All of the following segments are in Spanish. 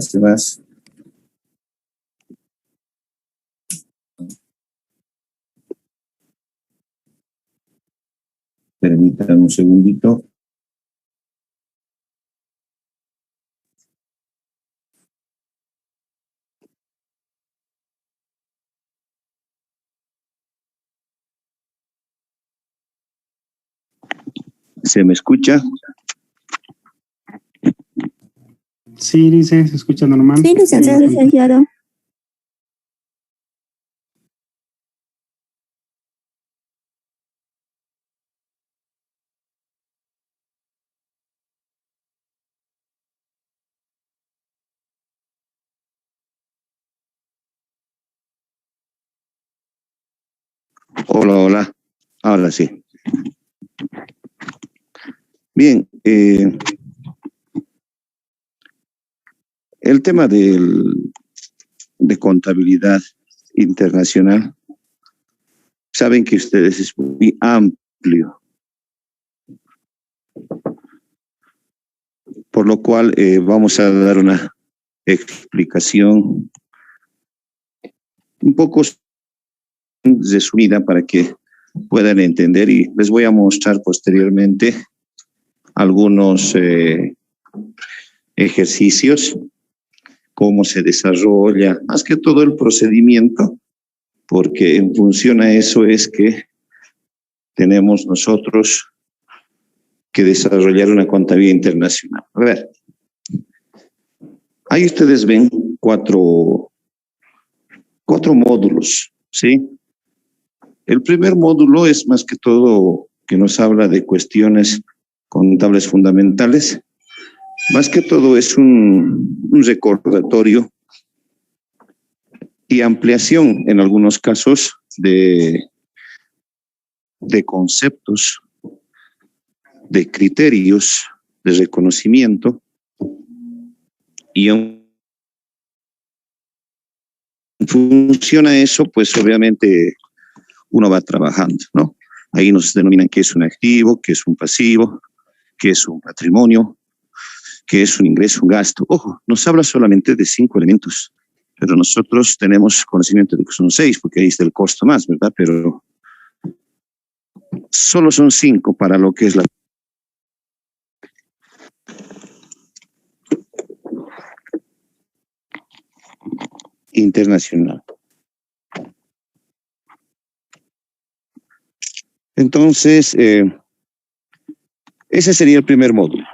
demás. Permítanme un segundito. ¿Se me escucha? Sí, dice, se escucha normal. Sí, licenciado. Hola, hola. Ahora sí. Bien, el tema de contabilidad internacional, saben que ustedes es muy amplio, por lo cual vamos a dar una explicación un poco resumida para que puedan entender, y les voy a mostrar posteriormente algunos ejercicios, cómo se desarrolla, más que todo el procedimiento, porque en función a eso es que tenemos nosotros que desarrollar una contabilidad internacional. A ver, ahí ustedes ven cuatro módulos, ¿sí? El primer módulo es más que todo que nos habla de cuestiones contables fundamentales. Más que todo es un recordatorio y ampliación en algunos casos de conceptos, de criterios, de reconocimiento, y en función a eso, pues obviamente uno va trabajando, ¿no? Ahí nos denominan qué es un activo, qué es un pasivo, qué es un patrimonio, qué es un ingreso, un gasto. Ojo, nos habla solamente de 5 elementos, pero nosotros tenemos conocimiento de que son 6, porque ahí está el costo más, ¿verdad? Pero solo son 5 para lo que es la internacional. Entonces, ese sería el primer módulo.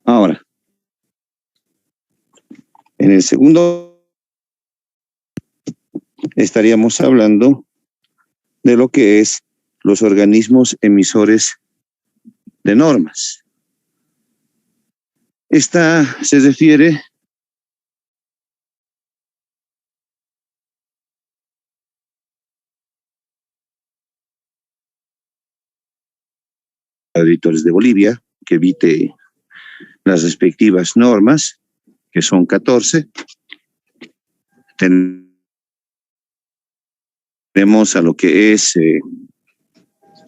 Ahora, en el segundo estaríamos hablando de lo que es los organismos emisores de normas. Esta se refiere a auditores de Bolivia, que evite las respectivas normas, que son 14. Tenemos a lo que es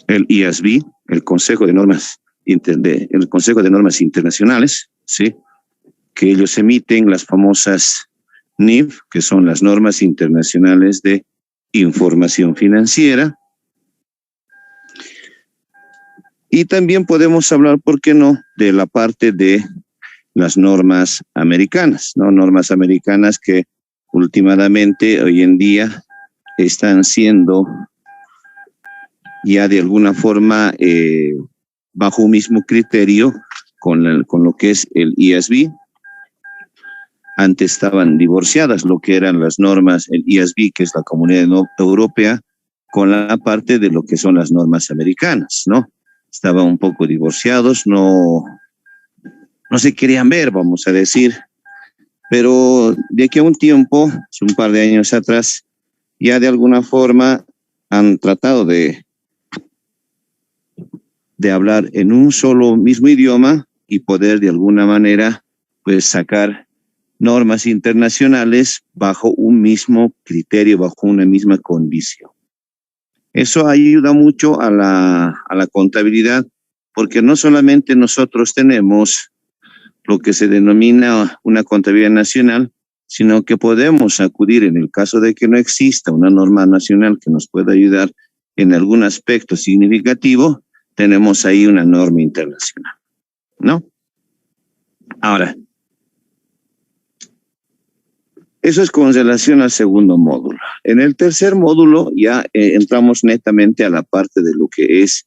el IASB, el Consejo de Normas Internacionales, ¿sí? Que ellos emiten las famosas NIF, que son las Normas Internacionales de Información Financiera. Y también podemos hablar, ¿por qué no?, de la parte de las normas americanas, ¿no? Normas americanas que últimamente, hoy en día, están siendo ya de alguna forma bajo un mismo criterio con lo que es el IASB. Antes estaban divorciadas lo que eran las normas, el IASB, que es la Comunidad Europea, con la parte de lo que son las normas americanas, ¿no? Estaban un poco divorciados, no se querían ver, vamos a decir, pero de aquí a un tiempo, hace un par de años atrás, ya de alguna forma han tratado de hablar en un solo mismo idioma y poder de alguna manera pues sacar normas internacionales bajo un mismo criterio, bajo una misma condición. Eso ayuda mucho a la contabilidad, porque no solamente nosotros tenemos lo que se denomina una contabilidad nacional, sino que podemos acudir en el caso de que no exista una norma nacional que nos pueda ayudar en algún aspecto significativo, tenemos ahí una norma internacional, ¿no? Ahora, eso es con relación al segundo módulo. En el tercer módulo ya entramos netamente a la parte de lo que es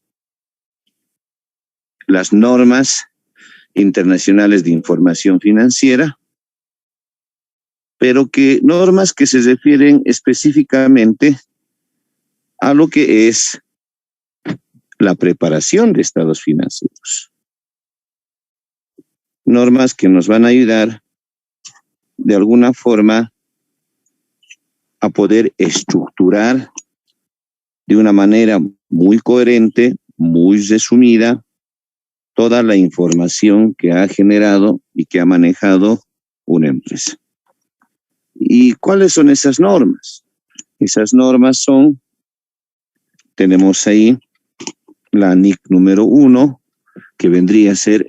las normas internacionales de información financiera, pero que normas que se refieren específicamente a lo que es la preparación de estados financieros. Normas que nos van a ayudar de alguna forma a poder estructurar de una manera muy coherente, muy resumida, toda la información que ha generado y que ha manejado una empresa. ¿Y cuáles son esas normas? Esas normas son, tenemos ahí la NIC número 1, que vendría a ser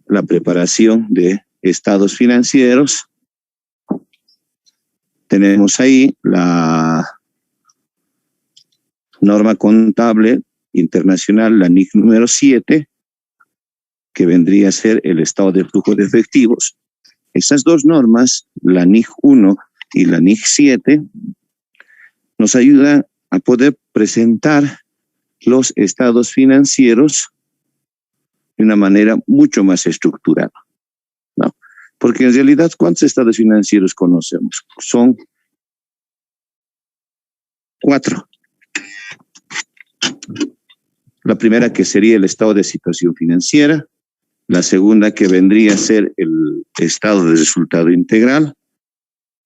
la preparación de estados financieros. Tenemos ahí la norma contable internacional, la NIC número 7, que vendría a ser el estado de flujo de efectivos. Esas dos normas, la NIC 1 y la NIC 7, nos ayudan a poder presentar los estados financieros de una manera mucho más estructurada, ¿no? Porque en realidad, ¿cuántos estados financieros conocemos? Son 4. La primera, que sería el estado de situación financiera. La segunda, que vendría a ser el estado de resultado integral.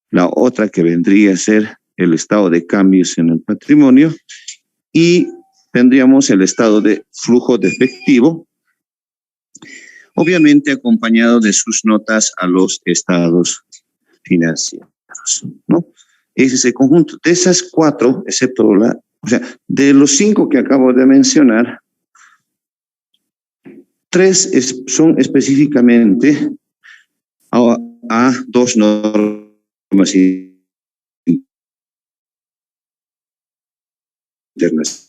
La otra, que vendría a ser el estado de cambios en el patrimonio. Y tendríamos el estado de flujo de efectivo, obviamente acompañado de sus notas a los estados financieros, ¿no? Es ese conjunto de esas 4, excepto o sea, de los 5 que acabo de mencionar, 3 son específicamente a 2 normas internacionales.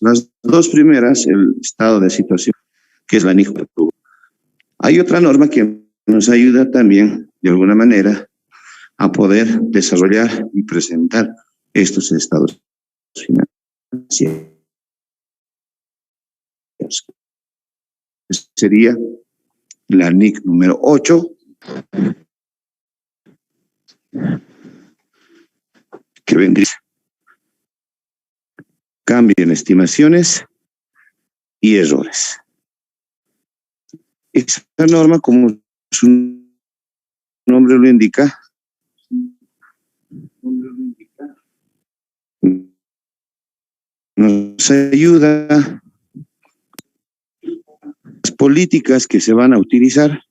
Las 2 primeras, el estado de situación, que es la NIC. Hay otra norma que nos ayuda también, de alguna manera, a poder desarrollar y presentar estos estados financieros. Sería la NIC número 8, que vendría cambio en estimaciones y errores. Esta norma, como su nombre lo indica, nos ayuda las políticas que se van a utilizar,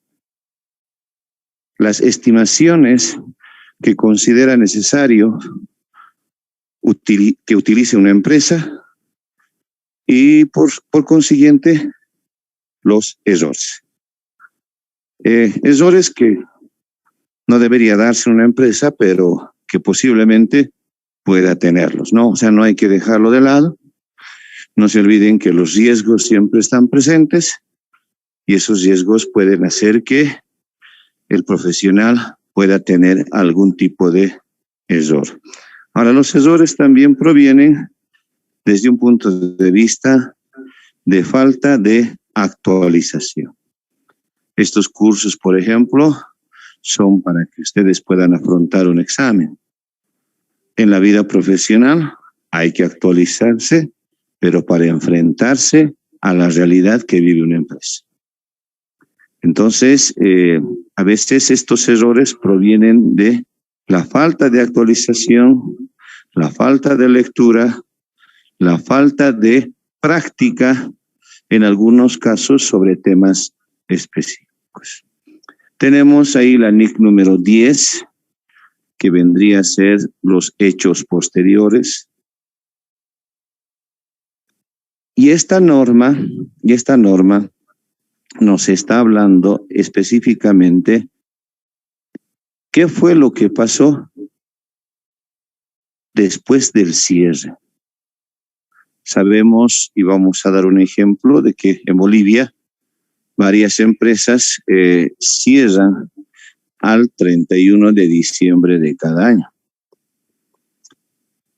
las estimaciones que considera necesario que utilice una empresa y por consiguiente los errores. Errores que no debería darse en una empresa, pero que posiblemente pueda tenerlos, ¿no? O sea, no hay que dejarlo de lado. No se olviden que los riesgos siempre están presentes y esos riesgos pueden hacer que el profesional pueda tener algún tipo de error. Ahora, los errores también provienen desde un punto de vista de falta de actualización. Estos cursos, por ejemplo, son para que ustedes puedan afrontar un examen. En la vida profesional hay que actualizarse, pero para enfrentarse a la realidad que vive una empresa. Entonces, a veces estos errores provienen de la falta de actualización, la falta de lectura, la falta de práctica, en algunos casos sobre temas específicos. Tenemos ahí la NIC número 10, que vendría a ser los hechos posteriores. Y esta norma nos está hablando específicamente qué fue lo que pasó después del cierre. Sabemos, y vamos a dar un ejemplo, de que en Bolivia varias empresas cierran al 31 de diciembre de cada año.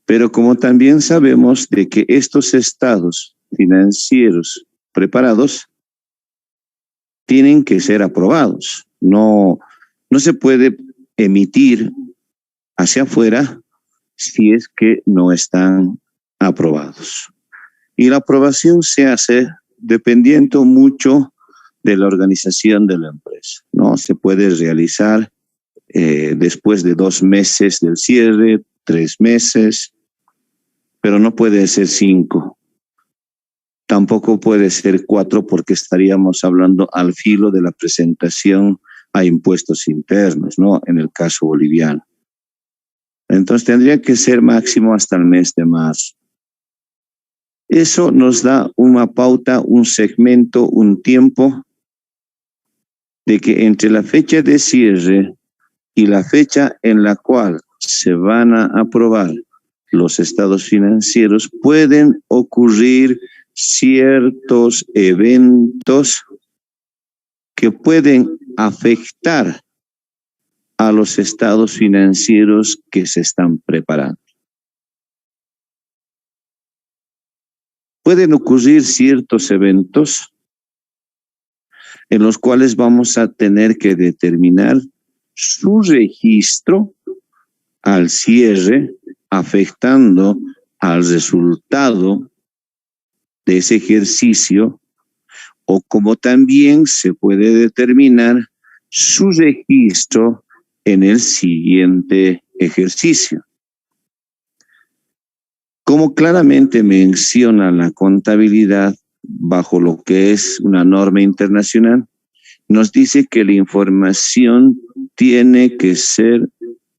Pero como también sabemos de que estos estados financieros preparados tienen que ser aprobados. No se puede emitir hacia afuera si es que no están aprobados. Y la aprobación se hace dependiendo mucho de la organización de la empresa, ¿no? Se puede realizar después de 2 meses del cierre, 3 meses, pero no puede ser 5. Tampoco puede ser 4 porque estaríamos hablando al filo de la presentación a impuestos internos, ¿no? En el caso boliviano. Entonces tendría que ser máximo hasta el mes de marzo. Eso nos da una pauta, un segmento, un tiempo de que entre la fecha de cierre y la fecha en la cual se van a aprobar los estados financieros pueden ocurrir ciertos eventos que pueden afectar a los estados financieros que se están preparando. Pueden ocurrir ciertos eventos en los cuales vamos a tener que determinar su registro al cierre, afectando al resultado de ese ejercicio, o como también se puede determinar su registro en el siguiente ejercicio. Como claramente menciona la contabilidad bajo lo que es una norma internacional, nos dice que la información tiene que ser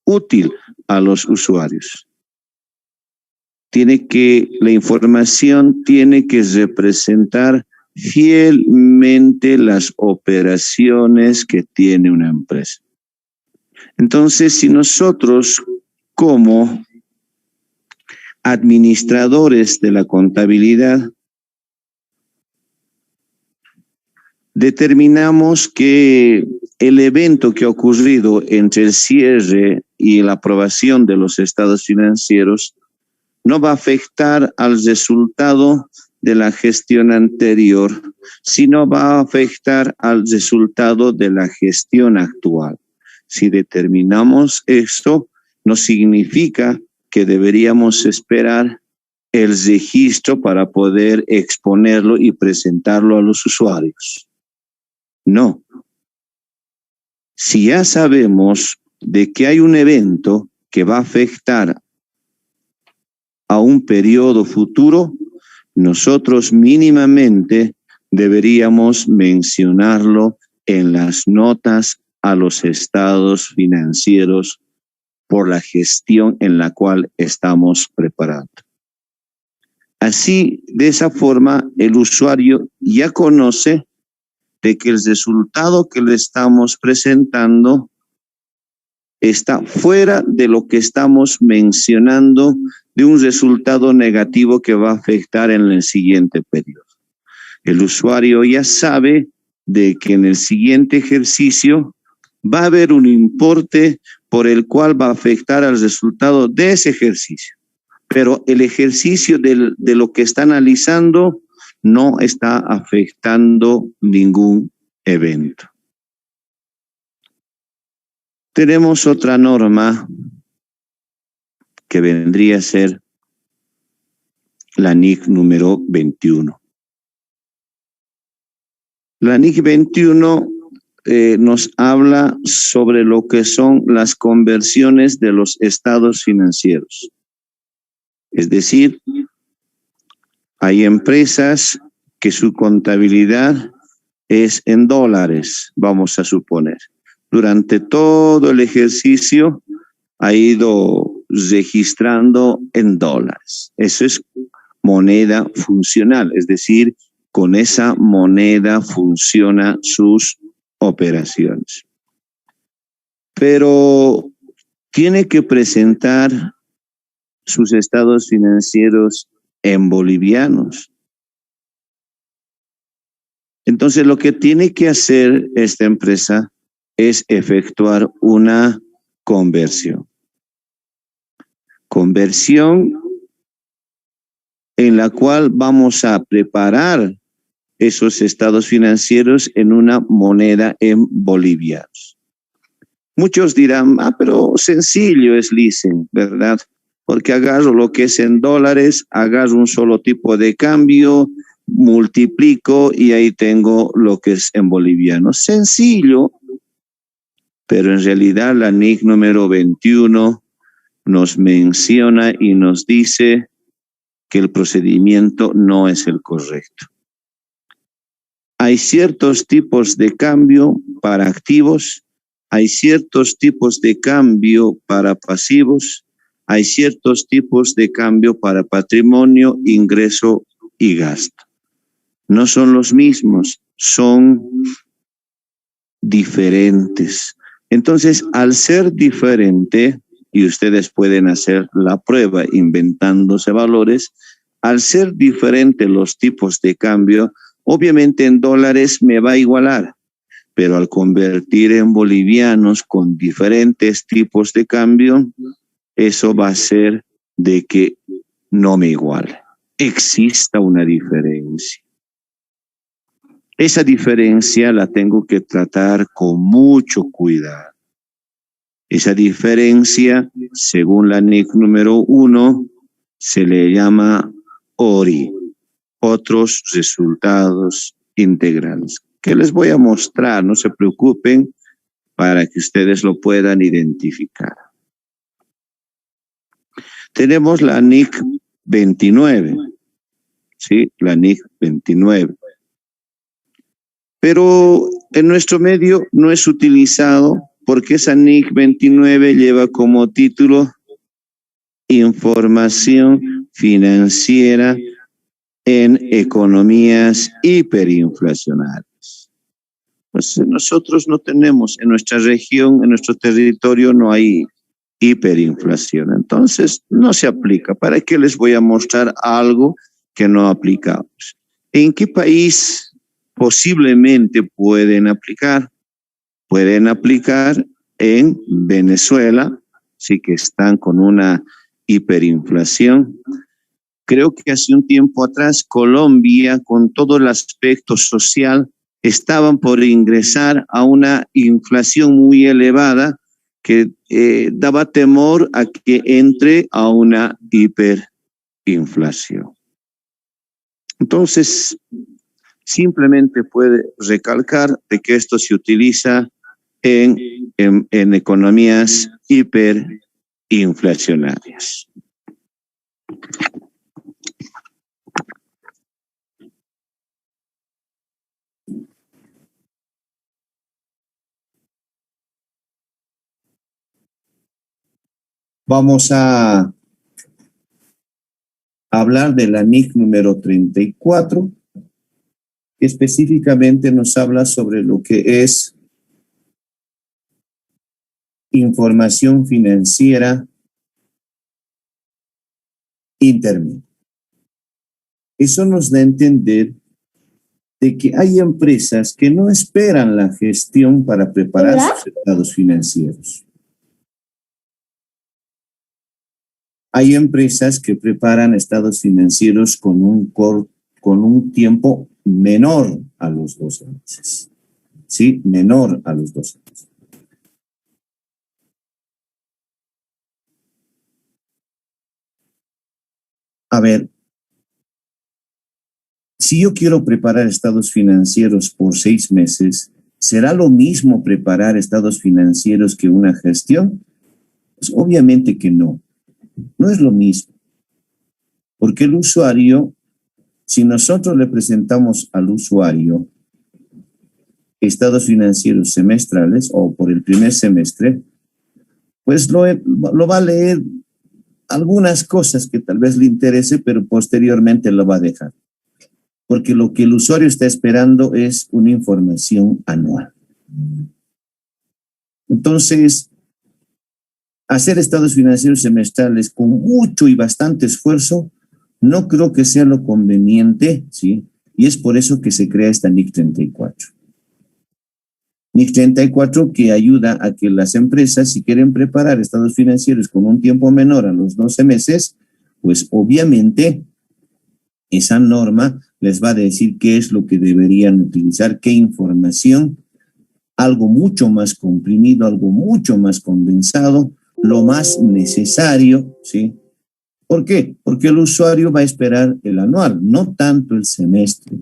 útil a los usuarios. La información tiene que representar fielmente las operaciones que tiene una empresa. Entonces, si nosotros como administradores de la contabilidad determinamos que el evento que ha ocurrido entre el cierre y la aprobación de los estados financieros no va a afectar al resultado de la gestión anterior, sino va a afectar al resultado de la gestión actual. Si determinamos esto, no significa que deberíamos esperar el registro para poder exponerlo y presentarlo a los usuarios. No. Si ya sabemos de que hay un evento que va a afectar a un periodo futuro, nosotros mínimamente deberíamos mencionarlo en las notas a los estados financieros por la gestión en la cual estamos preparando. Así, de esa forma, el usuario ya conoce de que el resultado que le estamos presentando está fuera de lo que estamos mencionando de un resultado negativo que va a afectar en el siguiente periodo. El usuario ya sabe de que en el siguiente ejercicio va a haber un importe por el cual va a afectar al resultado de ese ejercicio. Pero el ejercicio de lo que está analizando no está afectando ningún evento. Tenemos otra norma que vendría a ser la NIC número 21. La NIC 21 nos habla sobre lo que son las conversiones de los estados financieros. Es decir, hay empresas que su contabilidad es en dólares, vamos a suponer. Durante todo el ejercicio ha ido registrando en dólares. Eso es moneda funcional, es decir, con esa moneda funciona sus operaciones. Pero tiene que presentar sus estados financieros en bolivianos. Entonces, lo que tiene que hacer esta empresa es efectuar una conversión. Conversión en la cual vamos a preparar esos estados financieros en una moneda en bolivianos. Muchos dirán, pero sencillo es leasing, ¿verdad? Porque agarro lo que es en dólares, agarro un solo tipo de cambio, multiplico y ahí tengo lo que es en boliviano. Sencillo, pero en realidad la NIC número 21 nos menciona y nos dice que el procedimiento no es el correcto. Hay ciertos tipos de cambio para activos, hay ciertos tipos de cambio para pasivos, hay ciertos tipos de cambio para patrimonio, ingreso y gasto. No son los mismos, son diferentes. Entonces, al ser diferente, y ustedes pueden hacer la prueba inventándose valores, al ser diferentes los tipos de cambio, obviamente en dólares me va a igualar, pero al convertir en bolivianos con diferentes tipos de cambio, eso va a hacer de que no me iguale. Exista una diferencia. Esa diferencia la tengo que tratar con mucho cuidado. Esa diferencia, según la NIC número 1, se le llama ORI, otros resultados integrales, que les voy a mostrar, no se preocupen, para que ustedes lo puedan identificar. Tenemos la NIC 29, ¿sí? La NIC 29. Pero en nuestro medio no es utilizado porque esa NIC 29 lleva como título Información financiera en economías hiperinflacionarias. Pues nosotros no tenemos, en nuestra región, en nuestro territorio no hay hiperinflación, entonces no se aplica. ¿Para qué les voy a mostrar algo que no aplicamos? ¿En qué país posiblemente pueden aplicar? Pueden aplicar en Venezuela, sí que están con una hiperinflación. Creo que hace un tiempo atrás Colombia, con todo el aspecto social, estaban por ingresar a una inflación muy elevada que daba temor a que entre a una hiperinflación. Entonces, simplemente puede recalcar de que esto se utiliza en economías hiperinflacionarias. Vamos a hablar de la NIC número 34, que específicamente nos habla sobre lo que es información financiera intermedia. Eso nos da a entender de que hay empresas que no esperan la gestión para preparar sus estados financieros. Hay empresas que preparan estados financieros con un tiempo menor a los 12 meses. ¿Sí? Menor a los 12 meses. A ver, si yo quiero preparar estados financieros por 6 meses, ¿será lo mismo preparar estados financieros que una gestión? Pues obviamente que no. No es lo mismo. Porque el usuario, si nosotros le presentamos al usuario estados financieros semestrales o por el primer semestre, pues lo va a leer algunas cosas que tal vez le interese, pero posteriormente lo va a dejar. Porque lo que el usuario está esperando es una información anual. Entonces, hacer estados financieros semestrales con mucho y bastante esfuerzo, no creo que sea lo conveniente, ¿sí? Y es por eso que se crea esta NIC 34. NIC 34 que ayuda a que las empresas, si quieren preparar estados financieros con un tiempo menor a los 12 meses, pues obviamente esa norma les va a decir qué es lo que deberían utilizar, qué información, algo mucho más comprimido, algo mucho más condensado, lo más necesario, ¿sí? ¿Por qué? Porque el usuario va a esperar el anual, no tanto el semestre,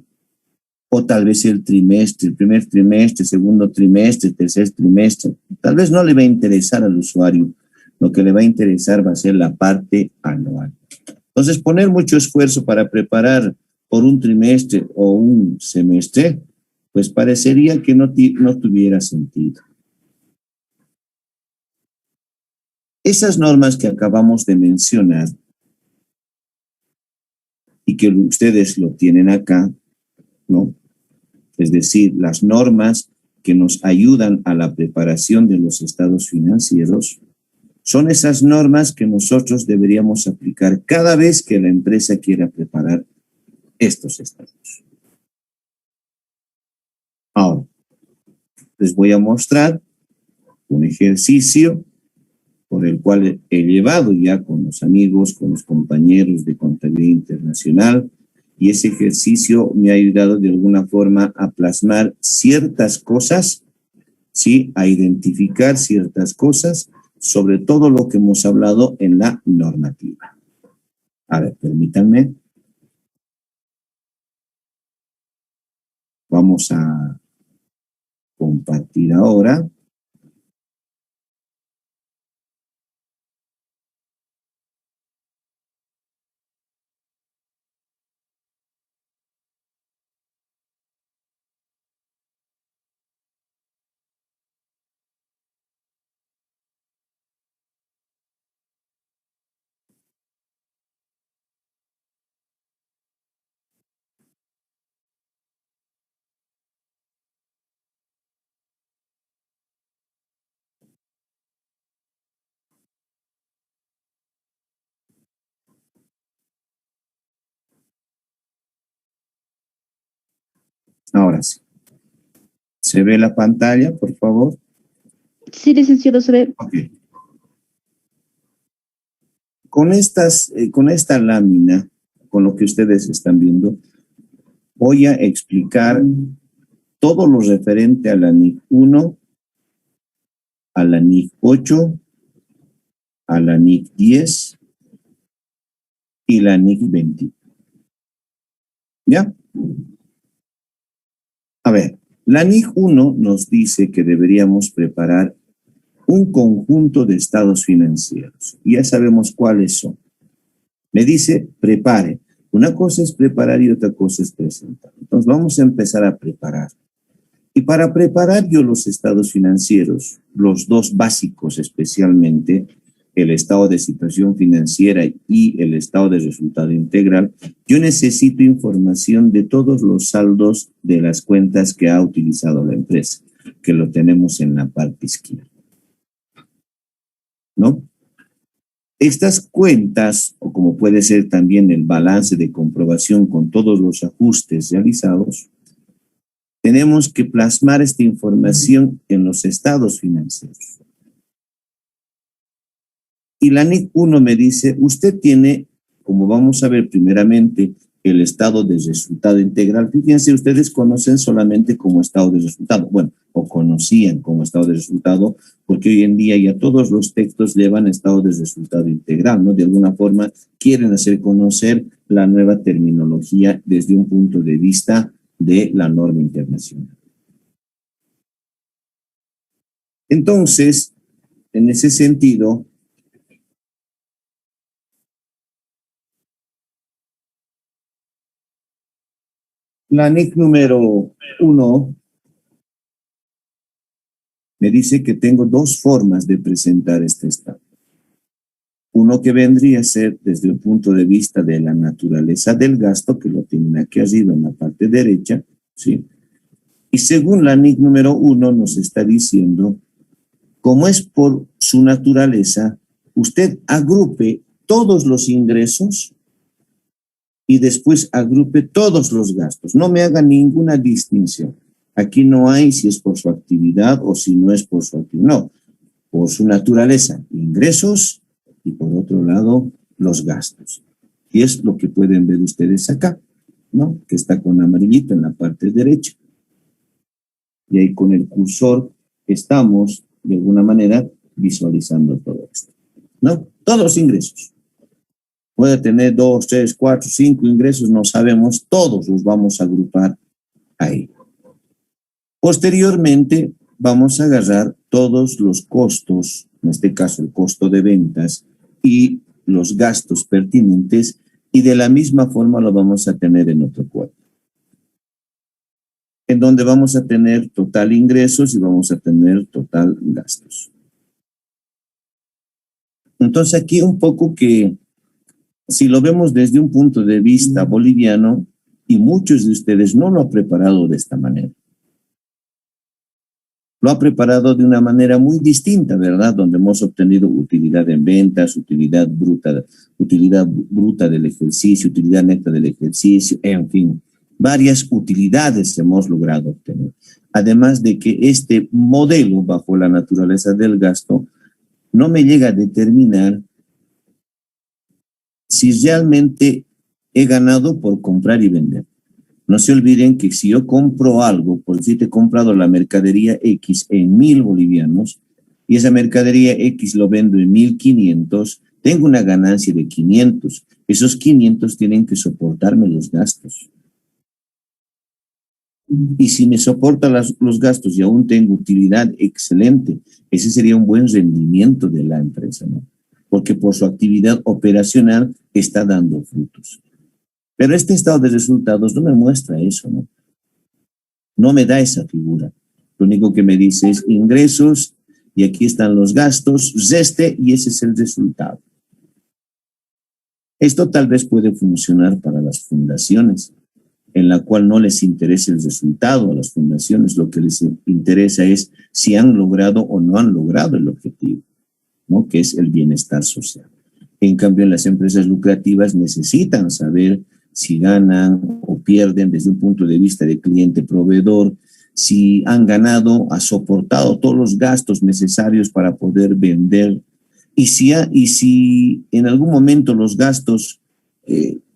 o tal vez el trimestre, el primer trimestre, segundo trimestre, tercer trimestre. Tal vez no le va a interesar al usuario, lo que le va a interesar va a ser la parte anual. Entonces, poner mucho esfuerzo para preparar por un trimestre o un semestre, pues parecería que no tuviera sentido. Esas normas que acabamos de mencionar y que ustedes lo tienen acá, ¿no? Es decir, las normas que nos ayudan a la preparación de los estados financieros, son esas normas que nosotros deberíamos aplicar cada vez que la empresa quiera preparar estos estados. Ahora, les voy a mostrar un ejercicio por el cual he llevado ya con los amigos, con los compañeros de Contabilidad Internacional, y ese ejercicio me ha ayudado de alguna forma a plasmar ciertas cosas, ¿sí? A identificar ciertas cosas, sobre todo lo que hemos hablado en la normativa. A ver, permítanme. Vamos a compartir ahora. Ahora sí. ¿Se ve la pantalla, por favor? Sí, licenciado, se ve. Ok. Con esta lámina, con lo que ustedes están viendo, voy a explicar todo lo referente a la NIC 1, a la NIC 8, a la NIC 10 y la NIC 20. ¿Ya? A ver, la NIC 1 nos dice que deberíamos preparar un conjunto de estados financieros. Ya sabemos cuáles son. Me dice, prepare. Una cosa es preparar y otra cosa es presentar. Entonces vamos a empezar a preparar. Y para preparar yo los estados financieros, los dos básicos especialmente, el estado de situación financiera y el estado de resultado integral, yo necesito información de todos los saldos de las cuentas que ha utilizado la empresa, que lo tenemos en la parte izquierda, ¿no? Estas cuentas, o como puede ser también el balance de comprobación con todos los ajustes realizados, tenemos que plasmar esta información en los estados financieros. Y la NIC 1 me dice, usted tiene, como vamos a ver primeramente, el estado de resultado integral. Fíjense, ustedes conocen solamente como estado de resultado, bueno, o conocían como estado de resultado, porque hoy en día ya todos los textos llevan estado de resultado integral, ¿no? De alguna forma quieren hacer conocer la nueva terminología desde un punto de vista de la norma internacional. Entonces, en ese sentido, la NIC número 1 me dice que tengo dos formas de presentar este estado. Uno que vendría a ser desde el punto de vista de la naturaleza del gasto, que lo tienen aquí arriba en la parte derecha, ¿sí? Y según la NIC número 1 nos está diciendo, como es por su naturaleza, usted agrupe todos los ingresos y después agrupe todos los gastos. No me haga ninguna distinción. Aquí no hay si es por su actividad o si no es por su actividad. No, por su naturaleza, ingresos y por otro lado, los gastos. Y es lo que pueden ver ustedes acá, ¿no? Que está con amarillito en la parte derecha. Y ahí con el cursor estamos, de alguna manera, visualizando todo esto, ¿no? Todos los ingresos. Puede tener 2, 3, 4, 5 ingresos, no sabemos, todos los vamos a agrupar ahí. Posteriormente, vamos a agarrar todos los costos, en este caso el costo de ventas y los gastos pertinentes, y de la misma forma lo vamos a tener en otro cuadro, en donde vamos a tener total ingresos y vamos a tener total gastos. Entonces aquí un poco que, si lo vemos desde un punto de vista boliviano, y muchos de ustedes no lo han preparado de esta manera. Lo ha preparado de una manera muy distinta, ¿verdad? Donde hemos obtenido utilidad en ventas, utilidad bruta del ejercicio, utilidad neta del ejercicio, en fin, varias utilidades hemos logrado obtener. Además de que este modelo, bajo la naturaleza del gasto, no me llega a determinar si realmente he ganado por comprar y vender. No se olviden que si yo compro algo, por decir, he comprado la mercadería X en 1.000 bolivianos y esa mercadería X lo vendo en 1.500, tengo una ganancia de 500. Esos 500 tienen que soportarme los gastos. Y si me soporta los gastos y aún tengo utilidad, excelente. Ese sería un buen rendimiento de la empresa, ¿no? Porque por su actividad operacional está dando frutos. Pero este estado de resultados no me muestra eso, ¿no? No me da esa figura. Lo único que me dice es ingresos y aquí están los gastos, reste y ese es el resultado. Esto tal vez puede funcionar para las fundaciones, en la cual no les interesa el resultado a las fundaciones. Lo que les interesa es si han logrado o no han logrado el objetivo, ¿no? Que es el bienestar social. En cambio, en las empresas lucrativas necesitan saber si ganan o pierden desde un punto de vista de cliente-proveedor, si han ganado, ha soportado todos los gastos necesarios para poder vender, y si en algún momento los gastos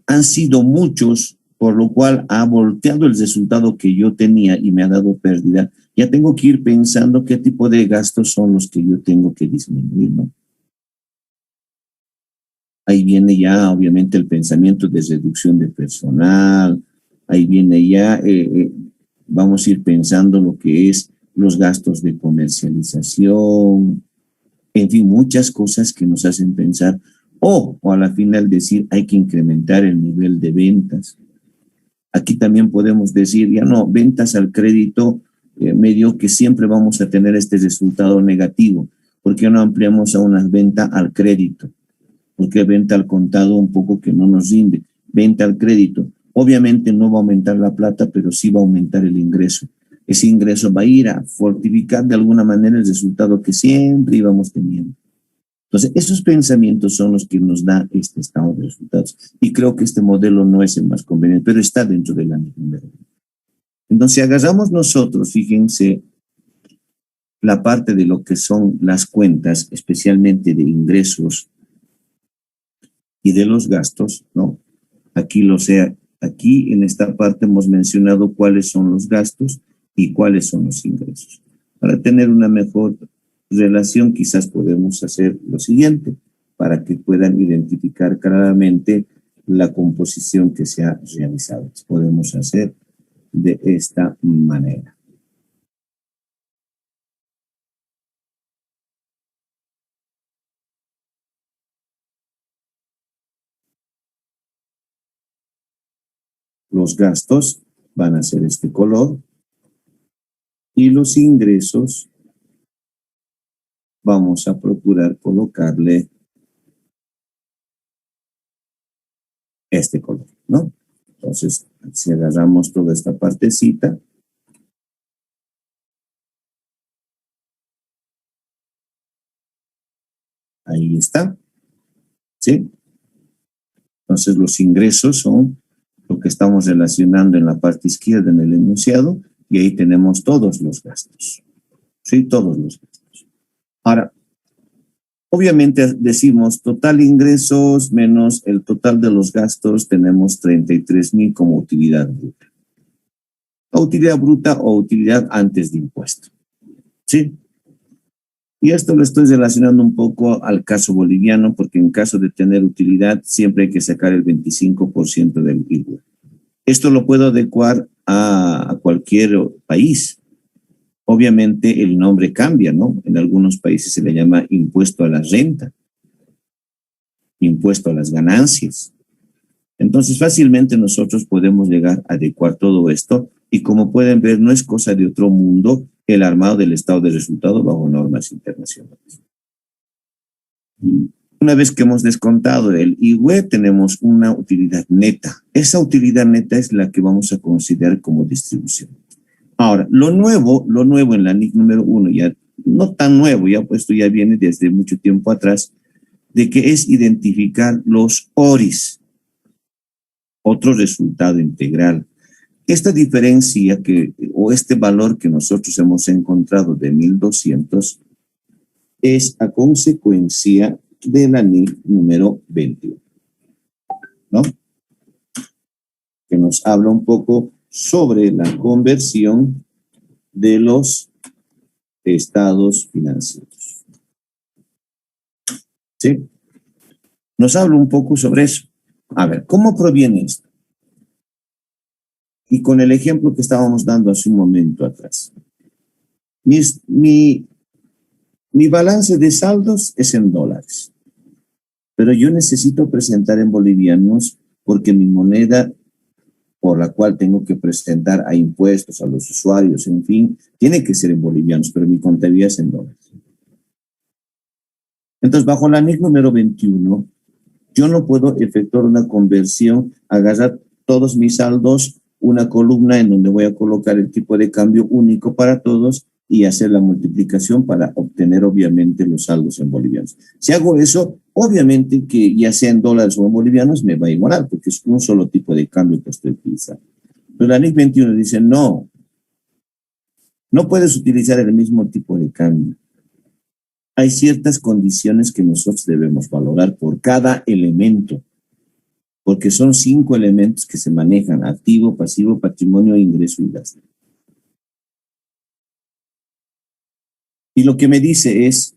han sido muchos, por lo cual ha volteado el resultado que yo tenía y me ha dado pérdida, ya tengo que ir pensando qué tipo de gastos son los que yo tengo que disminuir, ¿no? Ahí viene ya, obviamente, el pensamiento de reducción de personal. Ahí viene ya, vamos a ir pensando lo que es los gastos de comercialización. En fin, muchas cosas que nos hacen pensar. O a la final decir, hay que incrementar el nivel de ventas. Aquí también podemos decir, ya no, ventas al crédito, medio que siempre vamos a tener este resultado negativo. ¿Por qué no ampliamos a una venta al crédito? Porque venta al contado un poco que no nos rinde, venta al crédito. Obviamente no va a aumentar la plata, pero sí va a aumentar el ingreso. Ese ingreso va a ir a fortificar de alguna manera el resultado que siempre íbamos teniendo. Entonces, esos pensamientos son los que nos da este estado de resultados. Y creo que este modelo no es el más conveniente, pero está dentro del ámbito. Entonces, si agarramos nosotros, fíjense, la parte de lo que son las cuentas, especialmente de ingresos y de los gastos, ¿no? Aquí en esta parte hemos mencionado cuáles son los gastos y cuáles son los ingresos. Para tener una mejor relación, quizás podemos hacer lo siguiente, para que puedan identificar claramente la composición que se ha realizado. Podemos hacer de esta manera. Los gastos van a ser este color y los ingresos vamos a procurar colocarle este color, ¿no? Entonces, si agarramos toda esta partecita, ahí está, ¿sí? Entonces, los ingresos son lo que estamos relacionando en la parte izquierda en el enunciado, y ahí tenemos todos los gastos, ¿sí? Todos los gastos. Ahora, obviamente decimos total ingresos menos el total de los gastos, tenemos 33,000 como utilidad bruta. Utilidad bruta o utilidad antes de impuesto, ¿sí? Y esto lo estoy relacionando un poco al caso boliviano, porque en caso de tener utilidad siempre hay que sacar el 25% del IVA. Esto lo puedo adecuar a cualquier país. Obviamente el nombre cambia, ¿no? En algunos países se le llama impuesto a la renta, impuesto a las ganancias. Entonces fácilmente nosotros podemos llegar a adecuar todo esto, y como pueden ver no es cosa de otro mundo el armado del estado de resultado bajo normas internacionales. Una vez que hemos descontado el IWE, tenemos una utilidad neta. Esa utilidad neta es la que vamos a considerar como distribución. Ahora, lo nuevo en la NIC número 1, ya no tan nuevo, ya puesto ya viene desde mucho tiempo atrás, de que es identificar los ORIs, otro resultado integral. Esta diferencia o este valor que nosotros hemos encontrado de 1,200 es a consecuencia de la NIC número 21, ¿no? Que nos habla un poco sobre la conversión de los estados financieros. ¿Sí? Nos habla un poco sobre eso. A ver, ¿cómo proviene esto? Y con el ejemplo que estábamos dando hace un momento atrás. Mi balance de saldos es en dólares, pero yo necesito presentar en bolivianos porque mi moneda por la cual tengo que presentar a impuestos, a los usuarios, en fin, tiene que ser en bolivianos, pero mi contabilidad es en dólares. Entonces, bajo la NIC número 21, yo no puedo efectuar una conversión, agarrar todos mis saldos, una columna en donde voy a colocar el tipo de cambio único para todos y hacer la multiplicación para obtener obviamente los saldos en bolivianos. Si hago eso, obviamente que ya sea en dólares o en bolivianos me va a igualar porque es un solo tipo de cambio que estoy utilizando. Pero la NIC 21 dice no puedes utilizar el mismo tipo de cambio. Hay ciertas condiciones que nosotros debemos valorar por cada elemento, porque son 5 elementos que se manejan: activo, pasivo, patrimonio, ingreso y gasto. Y lo que me dice es,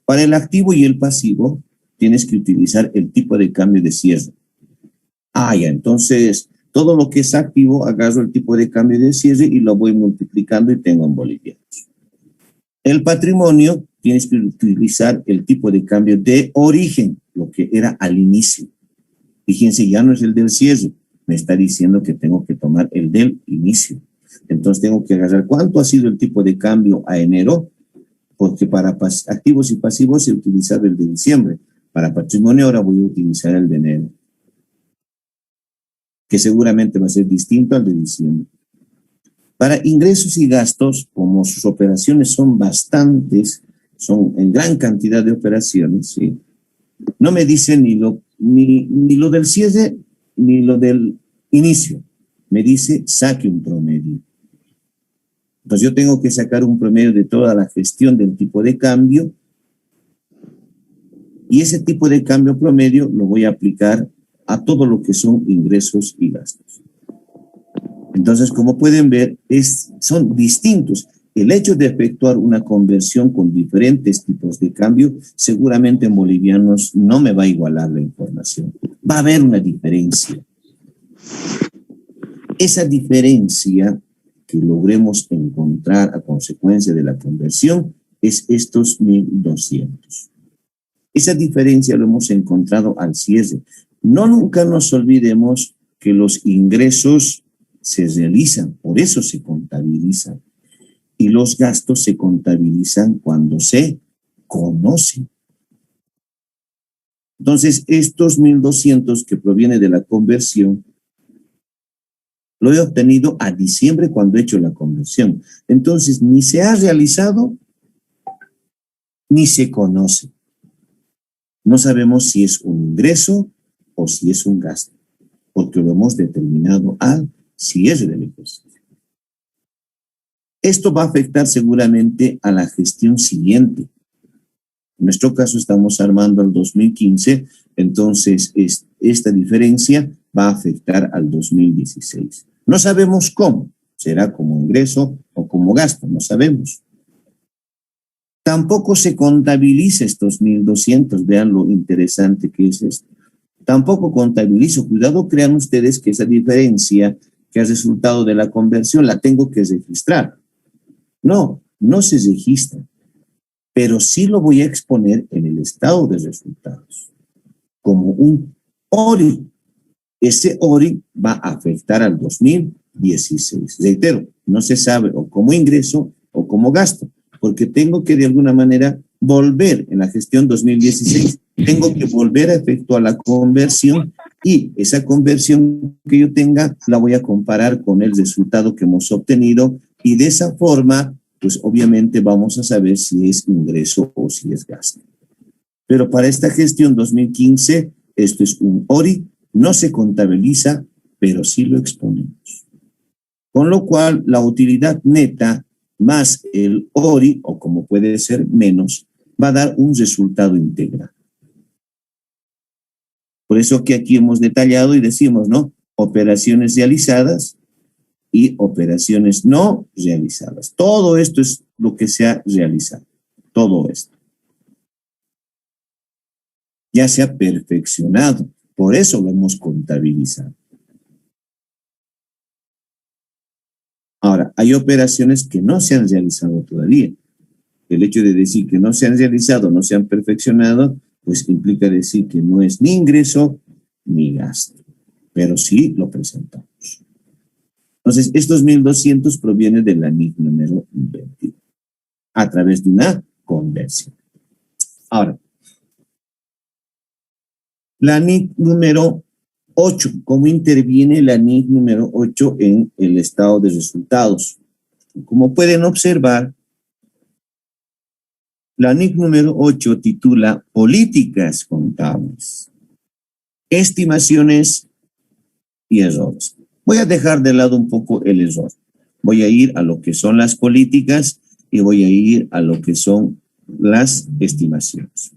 para el activo y el pasivo, tienes que utilizar el tipo de cambio de cierre. Ya, entonces, todo lo que es activo, agarro el tipo de cambio de cierre y lo voy multiplicando y tengo en bolivianos. El patrimonio, tienes que utilizar el tipo de cambio de origen, lo que era al inicio. Fíjense, ya no es el del cierre, me está diciendo que tengo que tomar el del inicio. Entonces tengo que agarrar cuánto ha sido el tipo de cambio a enero, porque para activos y pasivos se utilizaba el de diciembre. Para patrimonio ahora voy a utilizar el de enero, que seguramente va a ser distinto al de diciembre. Para ingresos y gastos, como sus operaciones son bastantes, son en gran cantidad de operaciones, ¿sí? No me dice ni lo del cierre ni lo del inicio. Me dice saque un promedio. Entonces yo tengo que sacar un promedio de toda la gestión del tipo de cambio, y ese tipo de cambio promedio lo voy a aplicar a todo lo que son ingresos y gastos. Entonces, como pueden ver, son distintos. El hecho de efectuar una conversión con diferentes tipos de cambio, seguramente en bolivianos no me va a igualar la información. Va a haber una diferencia. Esa diferencia que logremos encontrar a consecuencia de la conversión es estos 1,200. Esa diferencia lo hemos encontrado al cierre. Nunca nos olvidemos que los ingresos se realizan, por eso se contabilizan. Y los gastos se contabilizan cuando se conocen. Entonces, estos 1.200 que proviene de la conversión, lo he obtenido a diciembre cuando he hecho la conversión. Entonces, ni se ha realizado, ni se conoce. No sabemos si es un ingreso o si es un gasto, porque lo hemos determinado al cierre del ejercicio. Esto va a afectar seguramente a la gestión siguiente. En nuestro caso estamos armando el 2015, entonces esta diferencia va a afectar al 2016. No sabemos cómo, será como ingreso o como gasto, no sabemos. Tampoco se contabiliza estos 1.200, vean lo interesante que es esto. Tampoco contabilizo, cuidado, crean ustedes que esa diferencia que es resultado de la conversión la tengo que registrar. No, no se registra, pero sí lo voy a exponer en el estado de resultados, como un ORI. Ese ORI va a afectar al 2016. Reitero, no se sabe o como ingreso o como gasto, porque tengo que de alguna manera volver en la gestión 2016, tengo que volver a efectuar la conversión y esa conversión que yo tenga la voy a comparar con el resultado que hemos obtenido y de esa forma, pues obviamente vamos a saber si es ingreso o si es gasto. Pero para esta gestión 2015, esto es un ORI, no se contabiliza, pero sí lo exponemos. Con lo cual, la utilidad neta más el ORI, o como puede ser menos, va a dar un resultado integral. Por eso que aquí hemos detallado y decimos, ¿no? Operaciones realizadas y operaciones no realizadas. Todo esto es lo que se ha realizado. Todo esto. Ya se ha perfeccionado. Por eso lo hemos contabilizado. Ahora, hay operaciones que no se han realizado todavía. El hecho de decir que no se han realizado, no se han perfeccionado, pues implica decir que no es ni ingreso ni gasto, pero sí lo presentamos. Entonces, estos 1.200 provienen de la NIC número 20, a través de una conversión. Ahora, la NIC número 8, ¿cómo interviene la NIC número 8 en el estado de resultados? Como pueden observar, la NIC número 8 titula Políticas contables, estimaciones y errores. Voy a dejar de lado un poco el error. Voy a ir a lo que son las políticas y voy a ir a lo que son las estimaciones.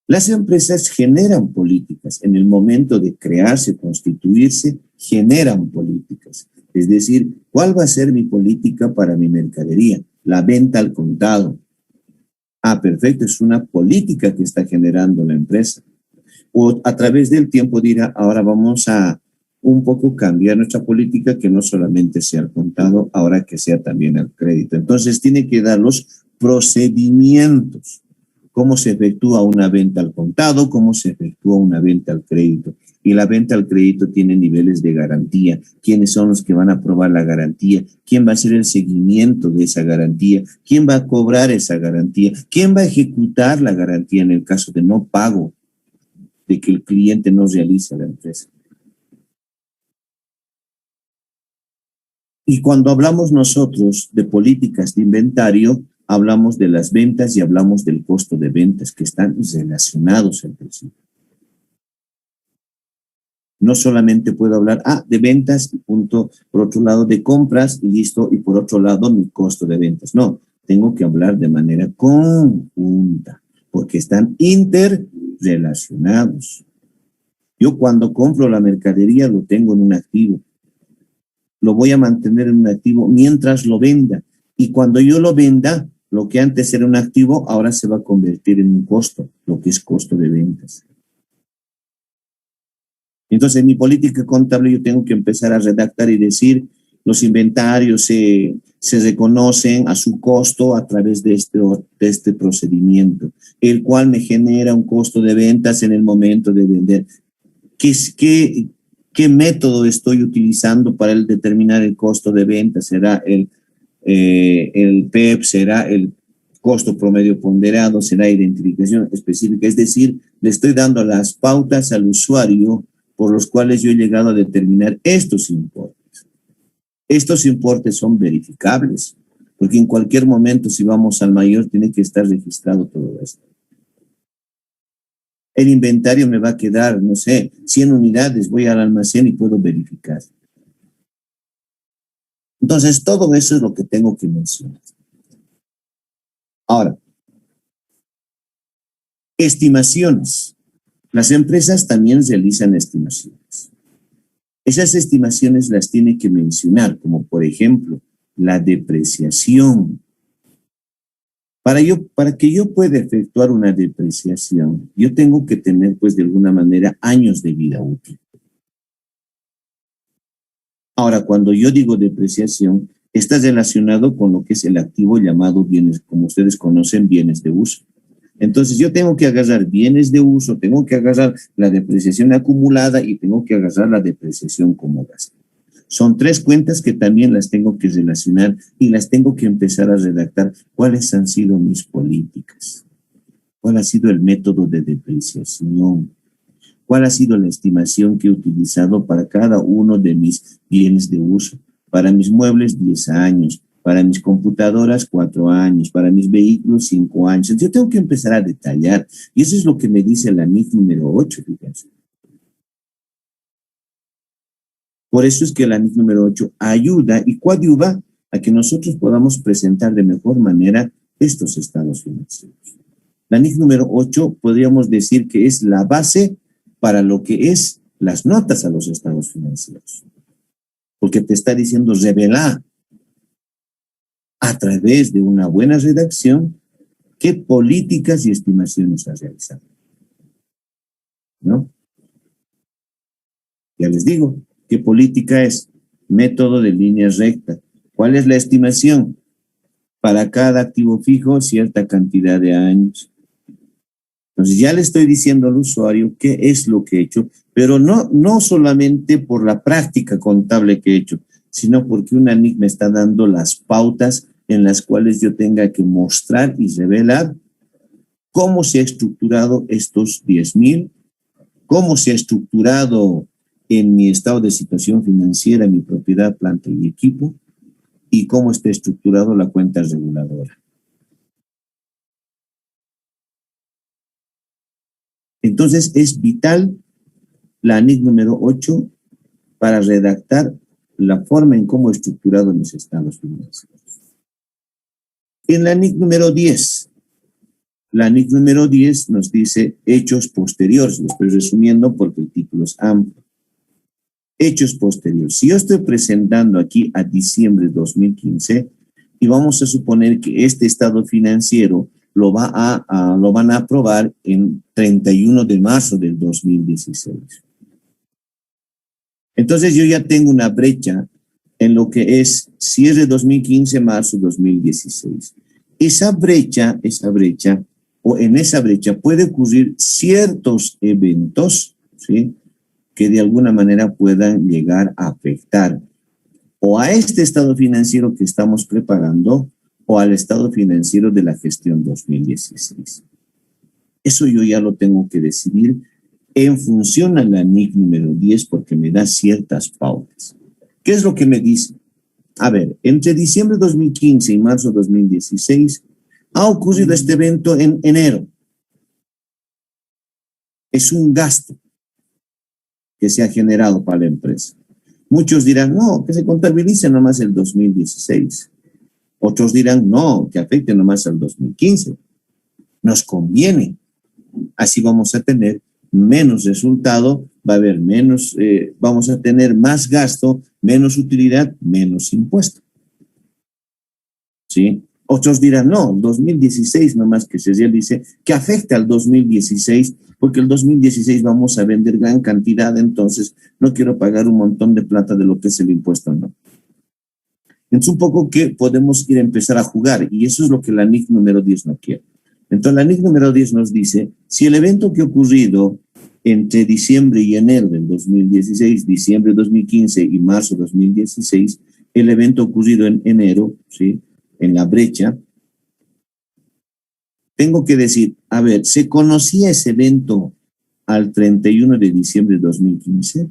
Las empresas generan políticas. En el momento de crearse, constituirse, generan políticas. Es decir, ¿cuál va a ser mi política para mi mercadería? La venta al contado. Ah, perfecto, es una política que está generando la empresa. O a través del tiempo dirá, ahora vamos a un poco cambiar nuestra política, que no solamente sea al contado, ahora que sea también al crédito. Entonces tiene que dar los procedimientos. Cómo se efectúa una venta al contado, cómo se efectúa una venta al crédito. Y la venta al crédito tiene niveles de garantía. ¿Quiénes son los que van a aprobar la garantía? ¿Quién va a hacer el seguimiento de esa garantía? ¿Quién va a cobrar esa garantía? ¿Quién va a ejecutar la garantía en el caso de no pago, de que el cliente no realiza la empresa? Y cuando hablamos nosotros de políticas de inventario, hablamos de las ventas y hablamos del costo de ventas que están relacionados entre sí. No solamente puedo hablar, de ventas, punto, por otro lado de compras, y listo, y por otro lado mi costo de ventas. No, tengo que hablar de manera conjunta, porque están interrelacionados. Yo cuando compro la mercadería lo tengo en un activo. Lo voy a mantener en un activo mientras lo venda. Y cuando yo lo venda, lo que antes era un activo, ahora se va a convertir en un costo, lo que es costo de ventas. Entonces, en mi política contable yo tengo que empezar a redactar y decir, los inventarios se reconocen a su costo a través de este procedimiento, el cual me genera un costo de ventas en el momento de vender. ¿Qué método estoy utilizando para determinar el costo de ventas? ¿Será el PEP? ¿Será el costo promedio ponderado, será identificación específica, es decir, le estoy dando las pautas al usuario por los cuales yo he llegado a determinar estos importes. Estos importes son verificables, porque en cualquier momento, si vamos al mayor, tiene que estar registrado todo esto. El inventario me va a quedar, no sé, 100 unidades, voy al almacén y puedo verificar. Entonces, todo eso es lo que tengo que mencionar. Ahora, estimaciones. Las empresas también realizan estimaciones. Esas estimaciones las tiene que mencionar, como por ejemplo, la depreciación. Para que yo pueda efectuar una depreciación, yo tengo que tener, pues, de alguna manera, años de vida útil. Ahora, cuando yo digo depreciación, está relacionado con lo que es el activo llamado bienes, como ustedes conocen, bienes de uso. Entonces, yo tengo que agarrar bienes de uso, tengo que agarrar la depreciación acumulada y tengo que agarrar la depreciación como gasto. Son tres cuentas que también las tengo que relacionar y las tengo que empezar a redactar. ¿Cuáles han sido mis políticas? ¿Cuál ha sido el método de depreciación? ¿Cuál ha sido la estimación que he utilizado para cada uno de mis bienes de uso? Para mis muebles, 10 años. Para mis computadoras, 4 años. Para mis vehículos, 5 años. Entonces, yo tengo que empezar a detallar. Y eso es lo que me dice la NIF número 8, fíjense. Por eso es que la NIF número 8 ayuda y coadyuva a que nosotros podamos presentar de mejor manera estos estados financieros. La NIF número 8 podríamos decir que es la base para lo que es las notas a los estados financieros. Porque te está diciendo revelar a través de una buena redacción qué políticas y estimaciones has realizado. ¿No? Ya les digo, ¿qué política es? Método de línea recta. ¿Cuál es la estimación? Para cada activo fijo, cierta cantidad de años. Entonces ya le estoy diciendo al usuario qué es lo que he hecho, pero no solamente por la práctica contable que he hecho, sino porque una NIC me está dando las pautas en las cuales yo tenga que mostrar y revelar cómo se ha estructurado estos 10,000, cómo se ha estructurado en mi estado de situación financiera, mi propiedad, planta y equipo, y cómo está estructurado la cuenta reguladora. Entonces, es vital la NIC número 8 para redactar la forma en cómo he estructurado mis estados financieros. En la NIC número 10, la NIC número 10 nos dice hechos posteriores. Lo estoy resumiendo porque el título es amplio. Hechos posteriores. Si yo estoy presentando aquí a diciembre de 2015 y vamos a suponer que este estado financiero lo van a aprobar en 31 de marzo del 2016. Entonces yo ya tengo una brecha en lo que es cierre 2015, marzo 2016. Esa brecha, o en esa brecha puede ocurrir ciertos eventos, ¿sí?, que de alguna manera puedan llegar a afectar o a este estado financiero que estamos preparando o al estado financiero de la gestión 2016. Eso yo ya lo tengo que decidir en función a la NIC número 10 porque me da ciertas pautas. ¿Qué es lo que me dice? A ver, entre diciembre de 2015 y marzo de 2016 ha ocurrido este evento en enero. Es un gasto que se ha generado para la empresa. Muchos dirán, no, que se contabilice nomás el 2016. Otros dirán, no, que afecte nomás al 2015. Nos conviene. Así vamos a tener menos resultado, va a haber menos, vamos a tener más gasto, menos utilidad, menos impuesto. ¿Sí? Otros dirán, no, 2016 nomás que se realice, que afecte al 2016, porque el 2016 vamos a vender gran cantidad, entonces no quiero pagar un montón de plata de lo que es el impuesto, ¿no? Entonces un poco que podemos ir a empezar a jugar, y eso es lo que la NIC número 10 no quiere. Entonces la NIC número 10 nos dice, si el evento que ha ocurrido entre diciembre y enero del 2016, diciembre de 2015 y marzo de 2016, el evento ocurrido en enero, ¿sí?, en la brecha, tengo que decir, a ver, ¿se conocía ese evento al 31 de diciembre de 2015?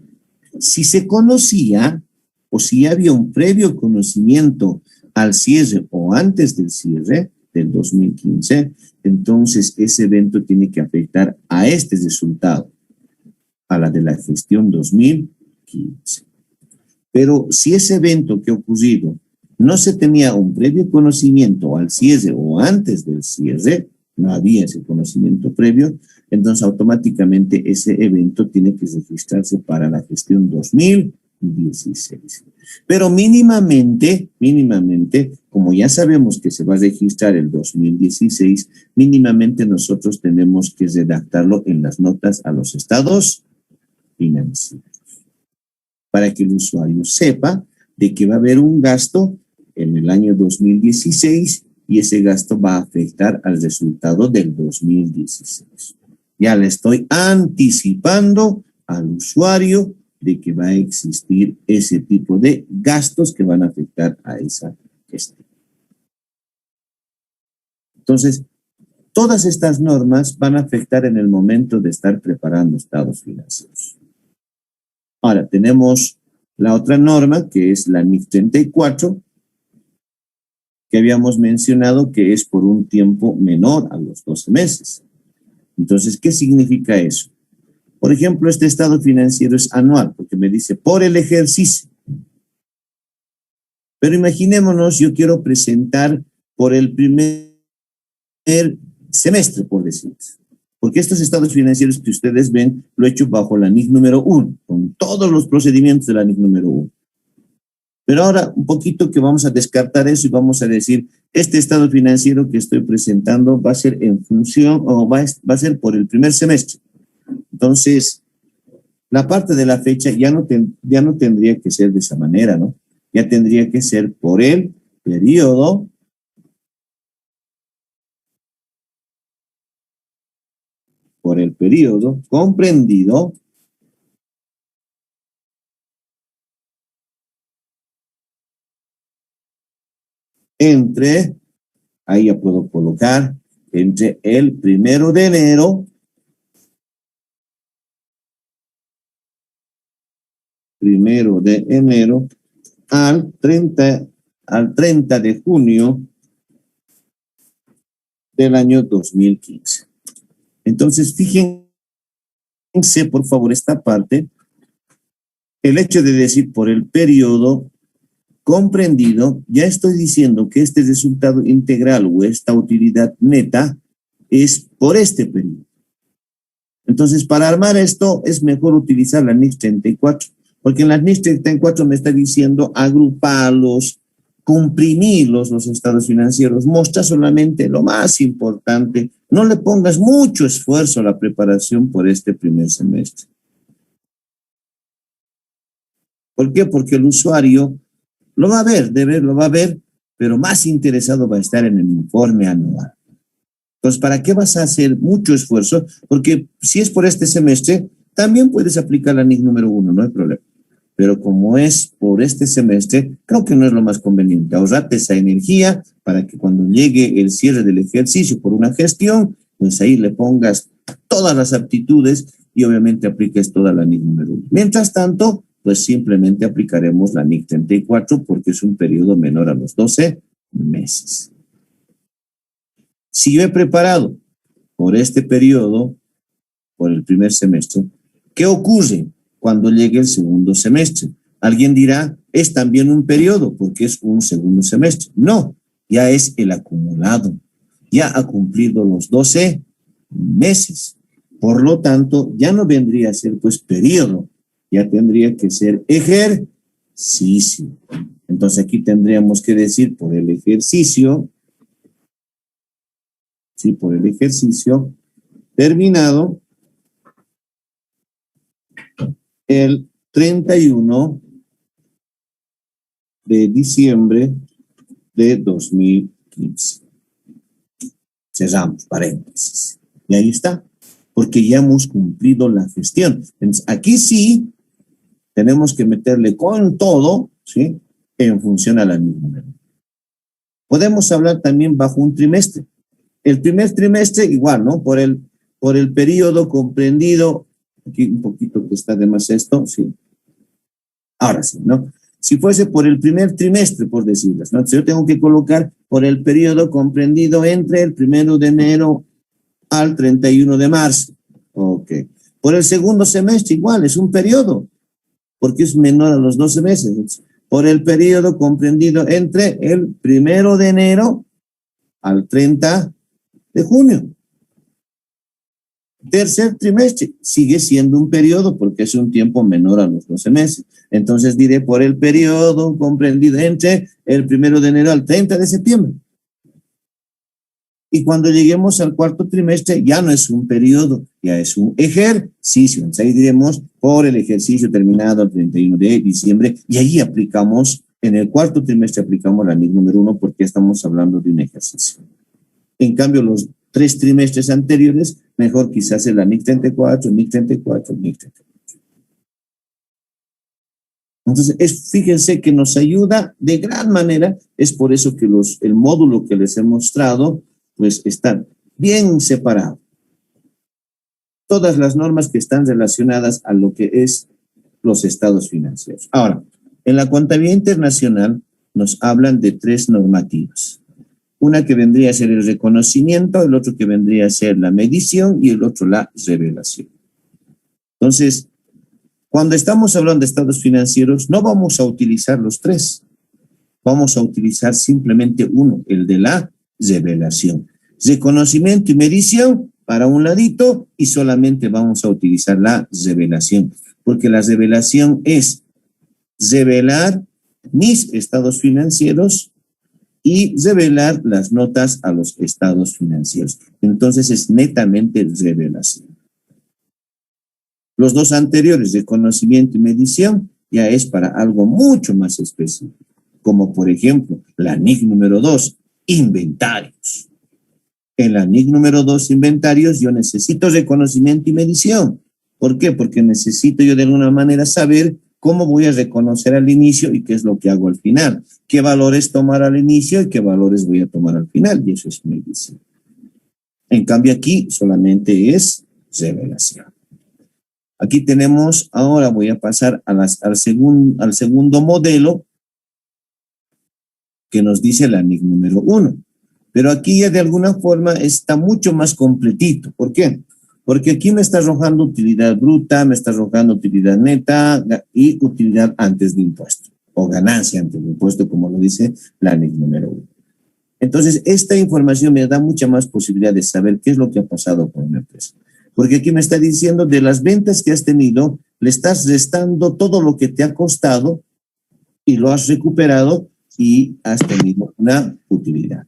Si se conocía, o si había un previo conocimiento al cierre o antes del cierre del 2015, entonces ese evento tiene que afectar a este resultado, a la de la gestión 2015. Pero si ese evento que ha ocurrido no se tenía un previo conocimiento al cierre o antes del cierre, no había ese conocimiento previo, entonces automáticamente ese evento tiene que registrarse para la gestión 2016. Pero mínimamente, como ya sabemos que se va a registrar el 2016, mínimamente nosotros tenemos que redactarlo en las notas a los estados financieros, para que el usuario sepa de que va a haber un gasto en el año 2016 y ese gasto va a afectar al resultado del 2016. Ya le estoy anticipando al usuario de que va a existir ese tipo de gastos que van a afectar a esa gestión. Entonces, todas estas normas van a afectar en el momento de estar preparando estados financieros. Ahora, tenemos la otra norma, que es la NIF 34, que habíamos mencionado que es por un tiempo menor a los 12 meses. Entonces, ¿qué significa eso? Por ejemplo, este estado financiero es anual, porque me dice por el ejercicio. Pero imaginémonos, yo quiero presentar por el primer semestre, por decir. Porque estos estados financieros que ustedes ven, lo he hecho bajo la NIF número 1, con todos los procedimientos de la NIF número 1. Pero ahora un poquito que vamos a descartar eso y vamos a decir, este estado financiero que estoy presentando va a ser en función, o va a ser por el primer semestre. Entonces, la parte de la fecha ya no tendría que ser de esa manera, ¿no? Ya tendría que ser por el periodo comprendido entre, ahí ya puedo colocar, entre el 1 de enero al 30 de junio del año 2015. Entonces, fíjense, por favor, esta parte, el hecho de decir por el periodo comprendido, ya estoy diciendo que este resultado integral o esta utilidad neta es por este periodo. Entonces, para armar esto, es mejor utilizar la NIF 34, porque en la NIF 34 me está diciendo agruparlos, comprimirlos los estados financieros, mostrar solamente lo más importante, no le pongas mucho esfuerzo a la preparación por este primer semestre. ¿Por qué? Porque el usuario lo va a ver, lo va a ver, pero más interesado va a estar en el informe anual. Entonces, ¿para qué vas a hacer mucho esfuerzo? Porque si es por este semestre, también puedes aplicar la NIF número 1, no hay problema. Pero como es por este semestre, creo que no es lo más conveniente. Ahorrate esa energía para que cuando llegue el cierre del ejercicio por una gestión, pues ahí le pongas todas las aptitudes y obviamente apliques toda la NIF número 1. Mientras tanto, pues simplemente aplicaremos la NIF 34 porque es un periodo menor a los 12 meses. Si yo he preparado por este periodo, por el primer semestre, ¿qué ocurre cuando llegue el segundo semestre? Alguien dirá, es también un periodo porque es un segundo semestre. No, ya es el acumulado. Ya ha cumplido los 12 meses. Por lo tanto, ya no vendría a ser pues periodo, ya tendría que ser ejercicio. Entonces aquí tendríamos que decir por el ejercicio, sí, por el ejercicio terminado el 31 de diciembre de 2015. Cerramos paréntesis. Y ahí está, porque ya hemos cumplido la gestión. Entonces, aquí sí tenemos que meterle con todo, ¿sí?, en función a la NIF número 1. Podemos hablar también bajo un trimestre. El primer trimestre igual, ¿no? Por el periodo comprendido, aquí un poquito que está de más esto, sí. Ahora sí, ¿no? Si fuese por el primer trimestre, por decirlo, ¿no? Entonces yo tengo que colocar por el periodo comprendido entre el 1 de enero al 31 de marzo. Ok. Por el segundo semestre igual, es un periodo, porque es menor a los 12 meses. Entonces, por el periodo comprendido entre el 1 de enero al 30 de junio. Tercer trimestre sigue siendo un periodo porque es un tiempo menor a los 12 meses. Entonces diré por el periodo comprendido entre el 1 de enero al 30 de septiembre. Y cuando lleguemos al cuarto trimestre ya no es un periodo, ya es un ejercicio. Entonces ahí diremos por el ejercicio terminado el 31 de diciembre y ahí aplicamos, en el cuarto trimestre aplicamos la NIC número 1 porque estamos hablando de un ejercicio. En cambio, los 3 trimestres anteriores, mejor quizás el NIC 34, NIC 34, NIC 34. Entonces, fíjense que nos ayuda de gran manera, es por eso que el módulo que les he mostrado, pues está bien separado. Todas las normas que están relacionadas a lo que es los estados financieros. Ahora, en la contabilidad internacional nos hablan de 3 normativas. Una que vendría a ser el reconocimiento, el otro que vendría a ser la medición y el otro la revelación. Entonces, cuando estamos hablando de estados financieros, no vamos a utilizar los 3. Vamos a utilizar simplemente uno, el de la revelación. Reconocimiento y medición para un ladito y solamente vamos a utilizar la revelación, porque la revelación es revelar mis estados financieros y revelar las notas a los estados financieros. Entonces es netamente revelación. Los 2 anteriores, reconocimiento y medición, ya es para algo mucho más específico, como por ejemplo la NIC número 2, inventarios. En la NIC número 2, inventarios, yo necesito reconocimiento y medición. ¿Por qué? Porque necesito yo de alguna manera saber cómo voy a reconocer al inicio y qué es lo que hago al final. Qué valores tomar al inicio y qué valores voy a tomar al final. Y eso es medición. En cambio aquí solamente es revelación. Aquí tenemos, ahora voy a pasar al segundo modelo que nos dice la NIC número 1. Pero aquí ya de alguna forma está mucho más completito. ¿Por qué? Porque aquí me está arrojando utilidad bruta, me está arrojando utilidad neta y utilidad antes de impuesto, o ganancia antes de impuesto, como lo dice la NIC número 1. Entonces, esta información me da mucha más posibilidad de saber qué es lo que ha pasado con una empresa. Porque aquí me está diciendo de las ventas que has tenido, le estás restando todo lo que te ha costado y lo has recuperado y has tenido una utilidad.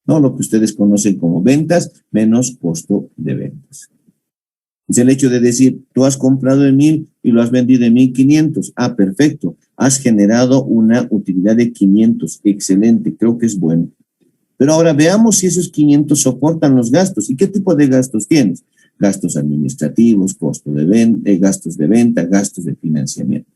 ¿No? Lo que ustedes conocen como ventas menos costo de ventas. Es el hecho de decir, tú has comprado en 1,000 y lo has vendido en 1,500. Ah, perfecto. Has generado una utilidad de 500. Excelente, creo que es bueno. Pero ahora veamos si esos 500 soportan los gastos. ¿Y qué tipo de gastos tienes? Gastos administrativos, costo de venta, gastos de venta, gastos de financiamiento.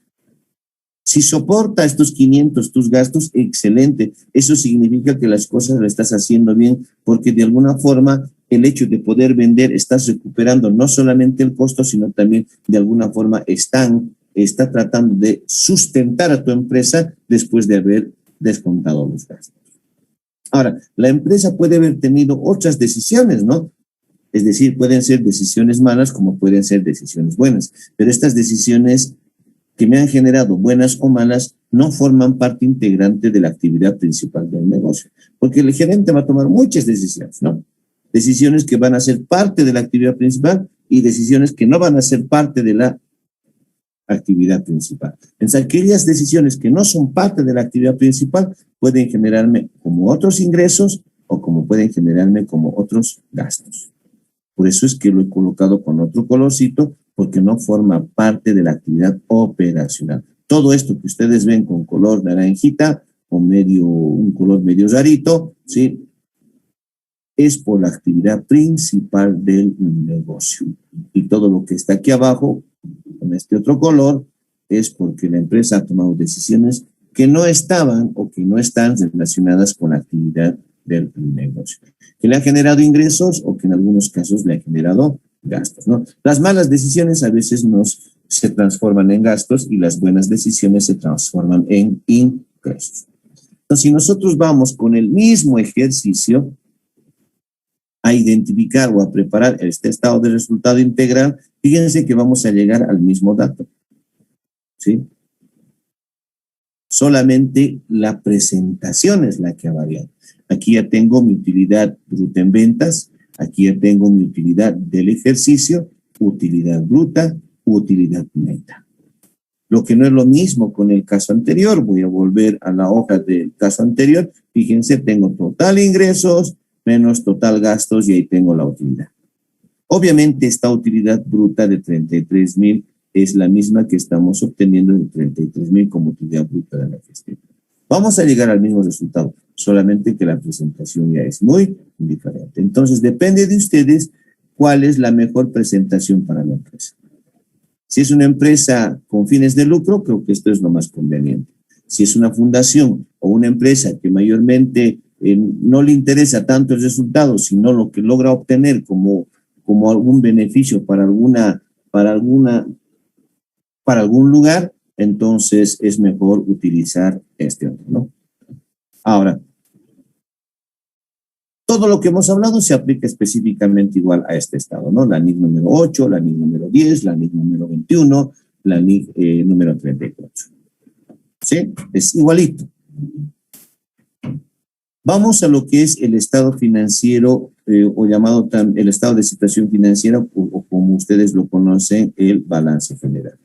Si soporta estos 500 tus gastos, excelente. Eso significa que las cosas las estás haciendo bien, porque de alguna forma el hecho de poder vender, estás recuperando no solamente el costo, sino también de alguna forma está tratando de sustentar a tu empresa después de haber descontado los gastos. Ahora, la empresa puede haber tenido otras decisiones, ¿no? Es decir, pueden ser decisiones malas como pueden ser decisiones buenas, pero estas decisiones que me han generado, buenas o malas, no forman parte integrante de la actividad principal del negocio, porque el gerente va a tomar muchas decisiones, ¿no? Decisiones que van a ser parte de la actividad principal y decisiones que no van a ser parte de la actividad principal. Entonces, aquellas decisiones que no son parte de la actividad principal pueden generarme como otros ingresos o como pueden generarme como otros gastos. Por eso es que lo he colocado con otro colorcito, porque no forma parte de la actividad operacional. Todo esto que ustedes ven con color naranjita o un color medio rarito, ¿sí? Es por la actividad principal del negocio. Y todo lo que está aquí abajo, con este otro color, es porque la empresa ha tomado decisiones que no estaban o que no están relacionadas con la actividad del negocio. que le ha generado ingresos o que en algunos casos le ha generado gastos, ¿no? Las malas decisiones a veces se transforman en gastos y las buenas decisiones se transforman en ingresos. Entonces, si nosotros vamos con el mismo ejercicio a identificar o a preparar este estado de resultado integral, fíjense que vamos a llegar al mismo dato, ¿sí? Solamente la presentación es la que ha variado. Aquí ya tengo mi utilidad bruta en ventas, aquí ya tengo mi utilidad del ejercicio, utilidad bruta, utilidad neta. Lo que no es lo mismo con el caso anterior, voy a volver a la hoja del caso anterior, fíjense, tengo total ingresos menos total gastos y ahí tengo la utilidad. Obviamente esta utilidad bruta de 33,000 es la misma que estamos obteniendo de 33,000 como utilidad bruta de la gestión. Vamos a llegar al mismo resultado, solamente que la presentación ya es muy diferente. Entonces depende de ustedes cuál es la mejor presentación para la empresa. Si es una empresa con fines de lucro, creo que esto es lo más conveniente. Si es una fundación o una empresa que mayormente no le interesa tanto el resultado, sino lo que logra obtener como algún beneficio para algún lugar, entonces es mejor utilizar este otro, ¿no? Ahora, todo lo que hemos hablado se aplica específicamente igual a este estado, ¿no? La NIC número 8, la NIC número 10, la NIC número 21, la NIC número 34. ¿Sí? Es igualito. Vamos a lo que es el estado financiero o llamado el estado de situación financiera o como ustedes lo conocen, el balance general.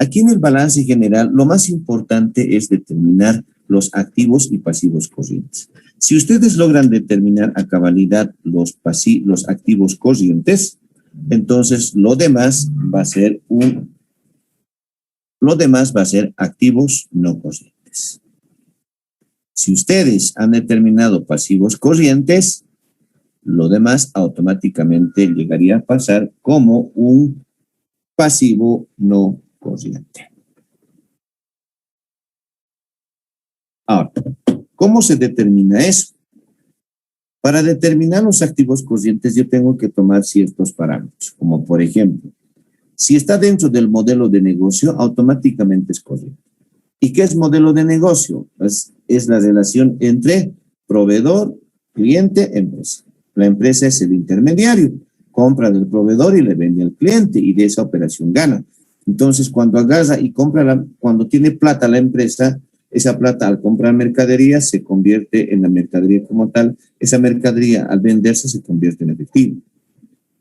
Aquí en el balance general lo más importante es determinar los activos y pasivos corrientes. Si ustedes logran determinar a cabalidad los activos corrientes, entonces lo demás va a ser activos no corrientes. Si ustedes han determinado pasivos corrientes, lo demás automáticamente llegaría a pasar como un pasivo no corriente. Ahora, ¿cómo se determina eso? Para determinar los activos corrientes yo tengo que tomar ciertos parámetros, como por ejemplo, si está dentro del modelo de negocio, automáticamente es corriente. ¿Y qué es modelo de negocio? Es la relación entre proveedor, cliente, empresa. La empresa es el intermediario, compra del proveedor y le vende al cliente y de esa operación gana. Entonces, cuando agarra y compra, cuando tiene plata la empresa, esa plata al comprar mercadería se convierte en la mercadería como tal, esa mercadería al venderse se convierte en efectivo.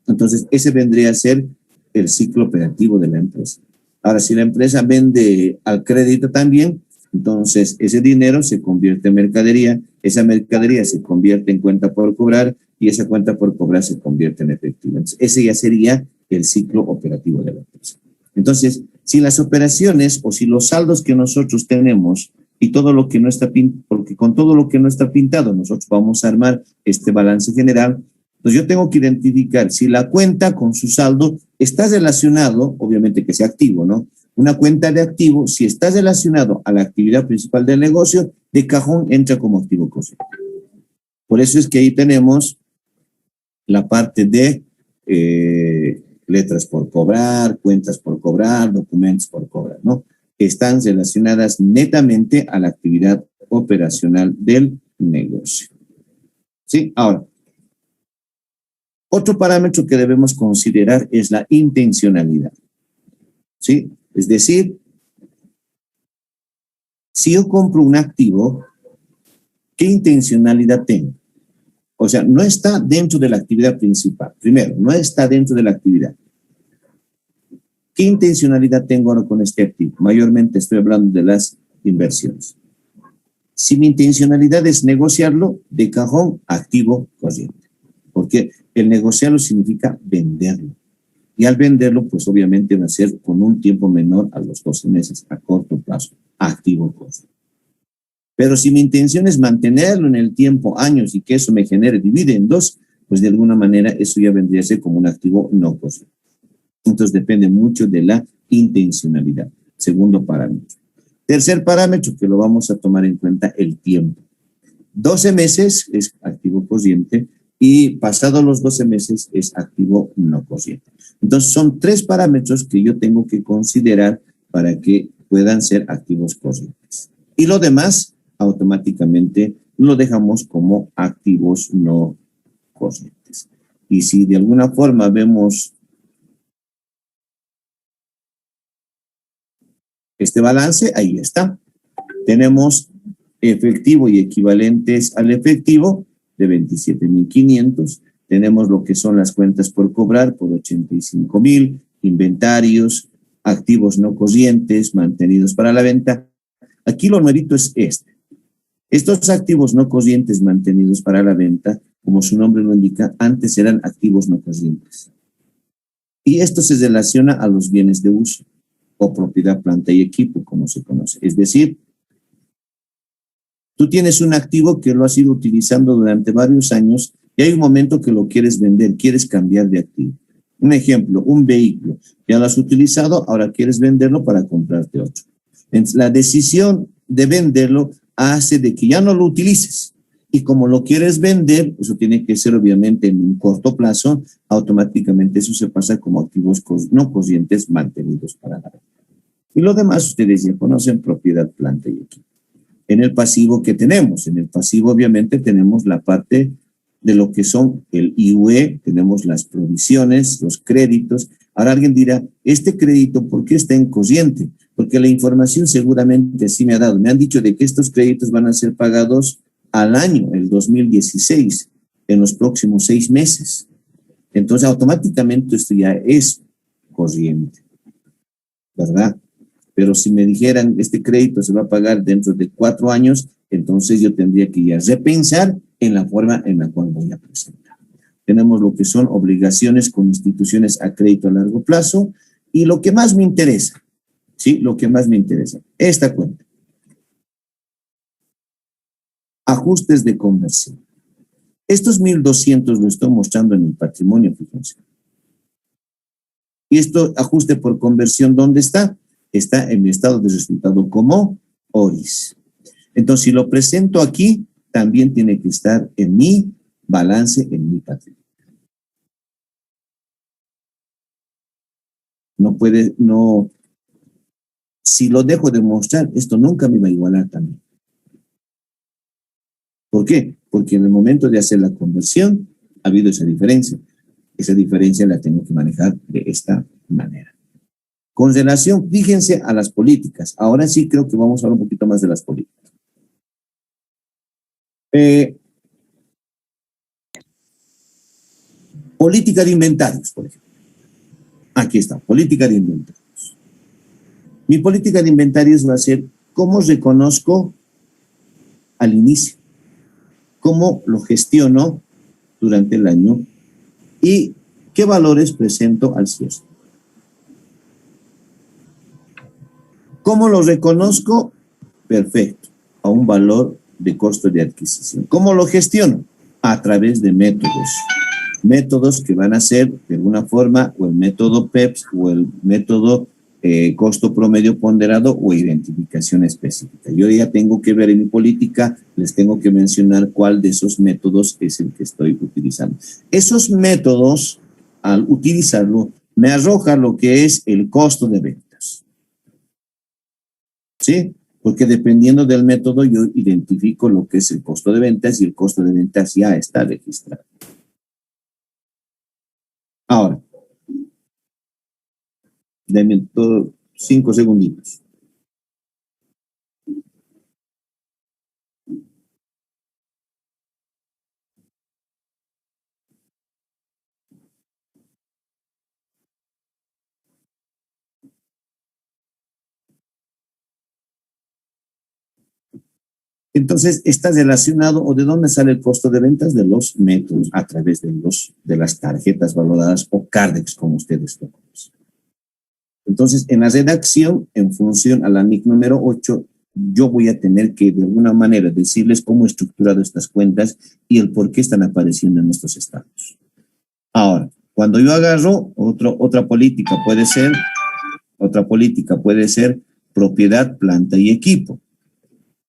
Entonces, ese vendría a ser el ciclo operativo de la empresa. Ahora, si la empresa vende al crédito también, entonces ese dinero se convierte en mercadería, esa mercadería se convierte en cuenta por cobrar y esa cuenta por cobrar se convierte en efectivo. Entonces, ese ya sería el ciclo operativo de la empresa. Entonces, si las operaciones o si los saldos que nosotros tenemos y todo lo que no está pintado, porque con todo lo que no está pintado nosotros vamos a armar este balance general, pues yo tengo que identificar si la cuenta con su saldo está relacionado, obviamente que sea activo, ¿no? Una cuenta de activo, si está relacionado a la actividad principal del negocio, de cajón entra como activo corriente. Por eso es que ahí tenemos la parte de letras por cobrar, cuentas por cobrar, documentos por cobrar, ¿no? Que están relacionadas netamente a la actividad operacional del negocio. ¿Sí? Ahora, otro parámetro que debemos considerar es la intencionalidad. ¿Sí? Es decir, si yo compro un activo, ¿qué intencionalidad tengo? O sea, no está dentro de la actividad principal. Primero, no está dentro de la actividad. ¿Qué intencionalidad tengo ahora con este activo? Mayormente estoy hablando de las inversiones. Si mi intencionalidad es negociarlo, de cajón, activo corriente. Porque el negociarlo significa venderlo. Y al venderlo, pues obviamente va a ser con un tiempo menor a los 12 meses, a corto plazo, activo corriente. Pero si mi intención es mantenerlo en el tiempo, años, y que eso me genere dividendos, pues de alguna manera eso ya vendría a ser como un activo no corriente. Entonces depende mucho de la intencionalidad. Segundo parámetro. Tercer parámetro que lo vamos a tomar en cuenta, el tiempo. 12 meses es activo corriente, y pasados los 12 meses es activo no corriente. Entonces son 3 parámetros que yo tengo que considerar para que puedan ser activos corrientes. Y lo demás automáticamente lo dejamos como activos no corrientes. Y si de alguna forma vemos este balance, ahí está. Tenemos efectivo y equivalentes al efectivo de 27.500. Tenemos lo que son las cuentas por cobrar por 85.000, inventarios, activos no corrientes mantenidos para la venta. Aquí lo nuevito es este. Estos activos no corrientes mantenidos para la venta, como su nombre lo indica, antes eran activos no corrientes. Y esto se relaciona a los bienes de uso o propiedad, planta y equipo, como se conoce. Es decir, tú tienes un activo que lo has ido utilizando durante varios años y hay un momento que lo quieres vender, quieres cambiar de activo. Un ejemplo, un vehículo, ya lo has utilizado, ahora quieres venderlo para comprarte otro. Entonces, la decisión de venderlo hace de que ya no lo utilices. Y como lo quieres vender, eso tiene que ser obviamente en un corto plazo, automáticamente eso se pasa como activos no corrientes mantenidos para la venta. Y lo demás ustedes ya conocen, propiedad, planta y equipo. En el pasivo, ¿qué tenemos? En el pasivo obviamente tenemos la parte de lo que son el IUE, tenemos las provisiones, los créditos. Ahora alguien dirá, ¿este crédito por qué está en corriente? Porque la información seguramente sí me ha dado. Me han dicho de que estos créditos van a ser pagados al año, el 2016, en los próximos 6 meses. Entonces, automáticamente esto ya es corriente, ¿verdad? Pero si me dijeran, este crédito se va a pagar dentro de 4 años, entonces yo tendría que ya repensar en la forma en la cual voy a presentar. Tenemos lo que son obligaciones con instituciones a crédito a largo plazo y lo que más me interesa, ¿sí? Lo que más me interesa, esta cuenta. Ajustes de conversión. Estos 1.200 lo estoy mostrando en el patrimonio, fíjense. Y esto, ajuste por conversión, ¿dónde está? Está en mi estado de resultado como ORIS. Entonces, si lo presento aquí, también tiene que estar en mi balance, en mi patrimonio. No puede, no. Si lo dejo de mostrar, esto nunca me va a igualar también. ¿Por qué? Porque en el momento de hacer la conversión ha habido esa diferencia. Esa diferencia la tengo que manejar de esta manera. Con relación, fíjense a las políticas. Ahora sí creo que vamos a hablar un poquito más de las políticas. Política de inventarios, por ejemplo. Aquí está, política de inventarios. Mi política de inventarios va a ser cómo reconozco al inicio, cómo lo gestiono durante el año y qué valores presento al cierre. ¿Cómo lo reconozco? Perfecto, a un valor de costo de adquisición. ¿Cómo lo gestiono? A través de métodos. Métodos que van a ser, de alguna forma, o el método PEPS o el método costo promedio ponderado o identificación específica. Yo ya tengo que ver en mi política, les tengo que mencionar cuál de esos métodos es el que estoy utilizando. Esos métodos, al utilizarlo, me arroja lo que es el costo de ventas. ¿Sí? Porque dependiendo del método yo identifico lo que es el costo de ventas y el costo de ventas ya está registrado. Ahora, denme 5 segunditos. Entonces, está relacionado, ¿o de dónde sale el costo de ventas? De los métodos, a través de las tarjetas valoradas o CARDEX, como ustedes lo conocen. Entonces, en la redacción, en función a la NIC número 8, yo voy a tener que, de alguna manera, decirles cómo he estructurado estas cuentas y el por qué están apareciendo en estos estados. Ahora, cuando yo agarro otra política puede ser propiedad, planta y equipo.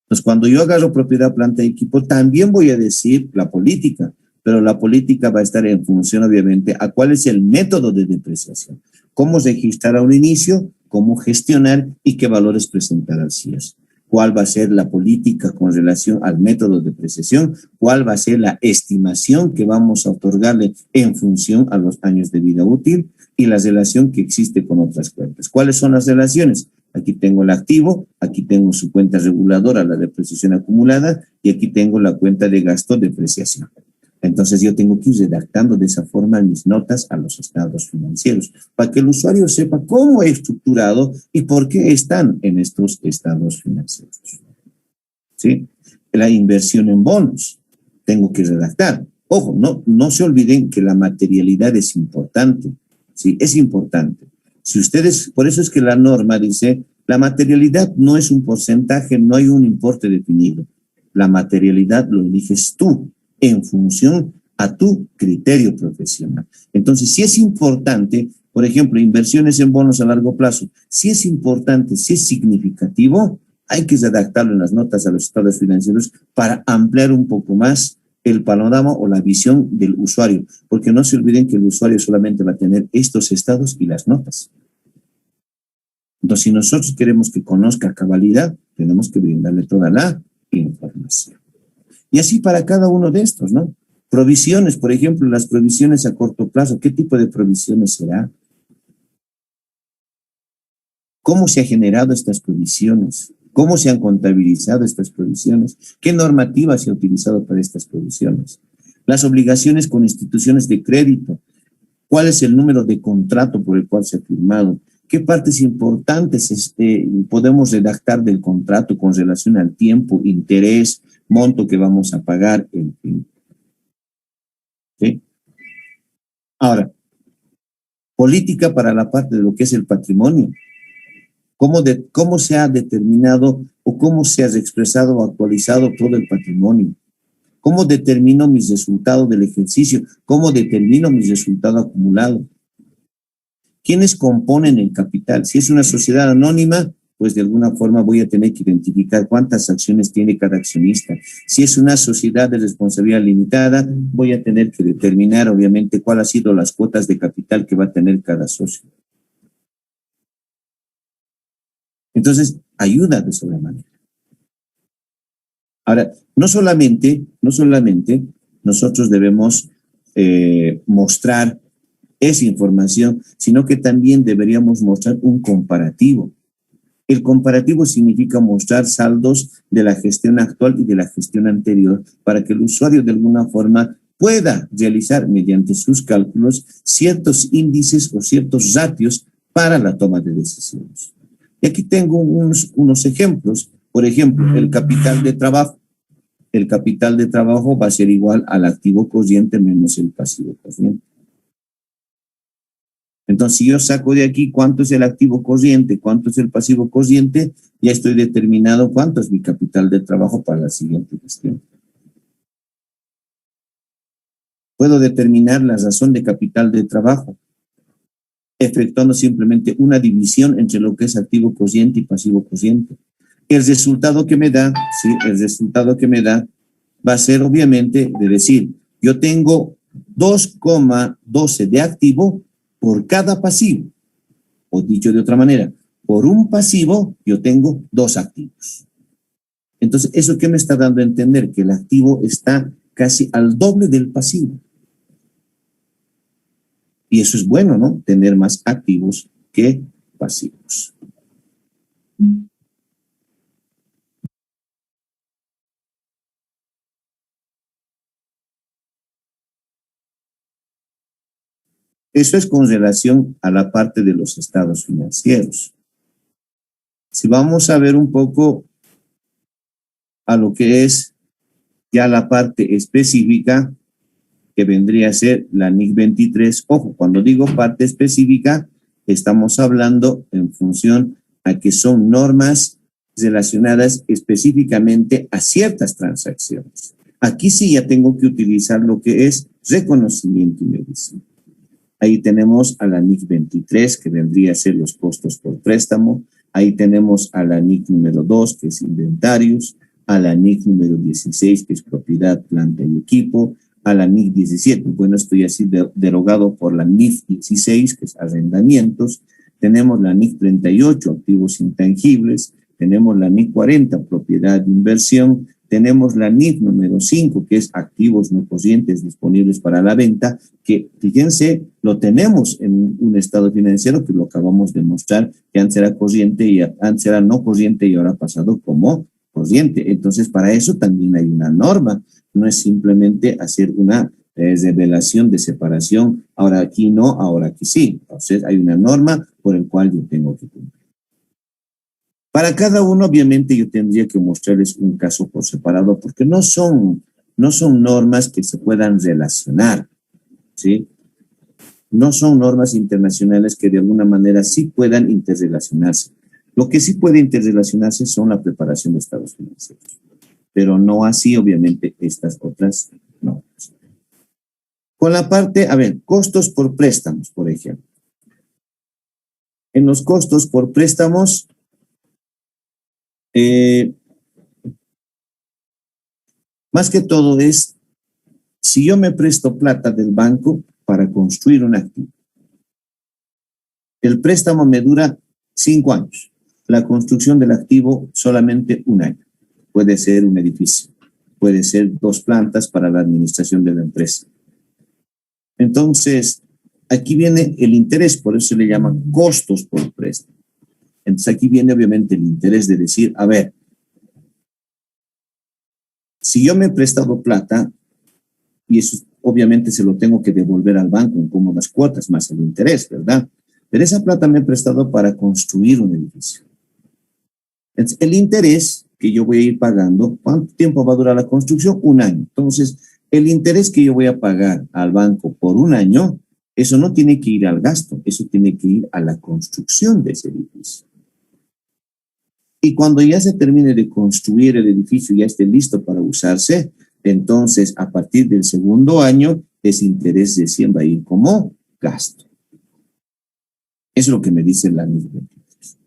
Entonces, cuando yo agarro propiedad, planta y equipo, también voy a decir la política, pero la política va a estar en función, obviamente, a cuál es el método de depreciación, cómo registrar a un inicio, cómo gestionar y qué valores presentar al CIES. Cuál va a ser la política con relación al método de depreciación, cuál va a ser la estimación que vamos a otorgarle en función a los años de vida útil y la relación que existe con otras cuentas. ¿Cuáles son las relaciones? Aquí tengo el activo, aquí tengo su cuenta reguladora, la depreciación acumulada, y aquí tengo la cuenta de gasto de depreciación. Entonces yo tengo que ir redactando de esa forma mis notas a los estados financieros para que el usuario sepa cómo he estructurado y por qué están en estos estados financieros. ¿Sí? La inversión en bonos, tengo que redactar. Ojo, no se olviden que la materialidad es importante. Sí, es importante. Si ustedes, por eso es que la norma dice, la materialidad no es un porcentaje, no hay un importe definido. La materialidad lo eliges tú en función a tu criterio profesional. Entonces, si es importante, por ejemplo, inversiones en bonos a largo plazo, si es importante, si es significativo, hay que redactarlo en las notas a los estados financieros para ampliar un poco más el panorama o la visión del usuario, porque no se olviden que el usuario solamente va a tener estos estados y las notas. Entonces, si nosotros queremos que conozca a cabalidad, tenemos que brindarle toda la información. Y así para cada uno de estos, ¿no? Provisiones, por ejemplo, las provisiones a corto plazo, ¿qué tipo de provisiones será? ¿Cómo se han generado estas provisiones? ¿Cómo se han contabilizado estas provisiones? ¿Qué normativa se ha utilizado para estas provisiones? Las obligaciones con instituciones de crédito. ¿Cuál es el número de contrato por el cual se ha firmado? ¿Qué partes importantes podemos redactar del contrato con relación al tiempo, interés, monto que vamos a pagar, en fin? ¿Sí? Ahora, política para la parte de lo que es el patrimonio. ¿Cómo se ha determinado o cómo se ha expresado o actualizado todo el patrimonio? ¿Cómo determino mis resultados del ejercicio? ¿Cómo determino mis resultados acumulados? ¿Quiénes componen el capital? Si es una sociedad anónima, pues de alguna forma voy a tener que identificar cuántas acciones tiene cada accionista. Si es una sociedad de responsabilidad limitada, voy a tener que determinar, obviamente, cuáles han sido las cuotas de capital que va a tener cada socio. Entonces, ayuda de sobremanera. Ahora, no solamente nosotros debemos mostrar esa información, sino que también deberíamos mostrar un comparativo. El comparativo significa mostrar saldos de la gestión actual y de la gestión anterior para que el usuario de alguna forma pueda realizar mediante sus cálculos ciertos índices o ciertos ratios para la toma de decisiones. Y aquí tengo unos ejemplos. Por ejemplo, el capital de trabajo. El capital de trabajo va a ser igual al activo corriente menos el pasivo corriente. Entonces, si yo saco de aquí cuánto es el activo corriente, cuánto es el pasivo corriente, ya estoy determinado cuánto es mi capital de trabajo para la siguiente gestión. Puedo determinar la razón de capital de trabajo, efectuando simplemente una división entre lo que es activo corriente y pasivo corriente. El resultado que me da, sí, el resultado que me da va a ser obviamente de decir, yo tengo 2,12 de activo por cada pasivo. O dicho de otra manera, por un pasivo yo tengo 2 activos. Entonces, ¿eso qué me está dando a entender? Que el activo está casi al doble del pasivo. Y eso es bueno, ¿no? Tener más activos que pasivos. Eso es con relación a la parte de los estados financieros. Si vamos a ver un poco a lo que es ya la parte específica, que vendría a ser la NIC 23. Ojo, cuando digo parte específica, estamos hablando en función a que son normas relacionadas específicamente a ciertas transacciones. Aquí sí ya tengo que utilizar lo que es reconocimiento y medición. Ahí tenemos a la NIC 23, que vendría a ser los costos por préstamo. Ahí tenemos a la NIC número 2, que es inventarios. a la NIC número 16, que es propiedad, planta y equipo, a la NIC 17, bueno, estoy así derogado por la NIF 16, que es arrendamientos, tenemos la NIC 38, activos intangibles, tenemos la NIC 40, propiedad de inversión, tenemos la NIF número 5, que es activos no corrientes disponibles para la venta, que fíjense, lo tenemos en un estado financiero que lo acabamos de mostrar, que antes era corriente y antes era no corriente y ahora ha pasado como corriente. Entonces, para eso también hay una norma, no es simplemente hacer una revelación de separación, ahora aquí no, ahora aquí sí. Entonces, hay una norma por el cual yo tengo que cumplir. Para cada uno, obviamente, yo tendría que mostrarles un caso por separado, porque no son normas que se puedan relacionar, ¿sí? No son normas internacionales que de alguna manera sí puedan interrelacionarse. Lo que sí puede interrelacionarse son la preparación de estados financieros, pero no así, obviamente, estas otras normas. Con la parte, a ver, costos por préstamos, por ejemplo. En los costos por préstamos, más que todo es, si yo me presto plata del banco para construir un activo, el préstamo me dura 5 años, la construcción del activo solamente 1 año, puede ser un edificio, puede ser 2 plantas para la administración de la empresa. Entonces, aquí viene el interés, por eso se le llaman costos por préstamo. Entonces aquí viene obviamente el interés de decir, a ver, si yo me he prestado plata, y eso obviamente se lo tengo que devolver al banco en cómodas cuotas más el interés, ¿verdad? Pero esa plata me he prestado para construir un edificio. Entonces, el interés que yo voy a ir pagando, ¿cuánto tiempo va a durar la construcción? 1 año. Entonces, el interés que yo voy a pagar al banco por 1 año, eso no tiene que ir al gasto, eso tiene que ir a la construcción de ese edificio. Y cuando ya se termine de construir el edificio y ya esté listo para usarse, entonces a partir del 2.º año, ese interés recién va a ir como gasto. Eso es lo que me dice la NIC 23.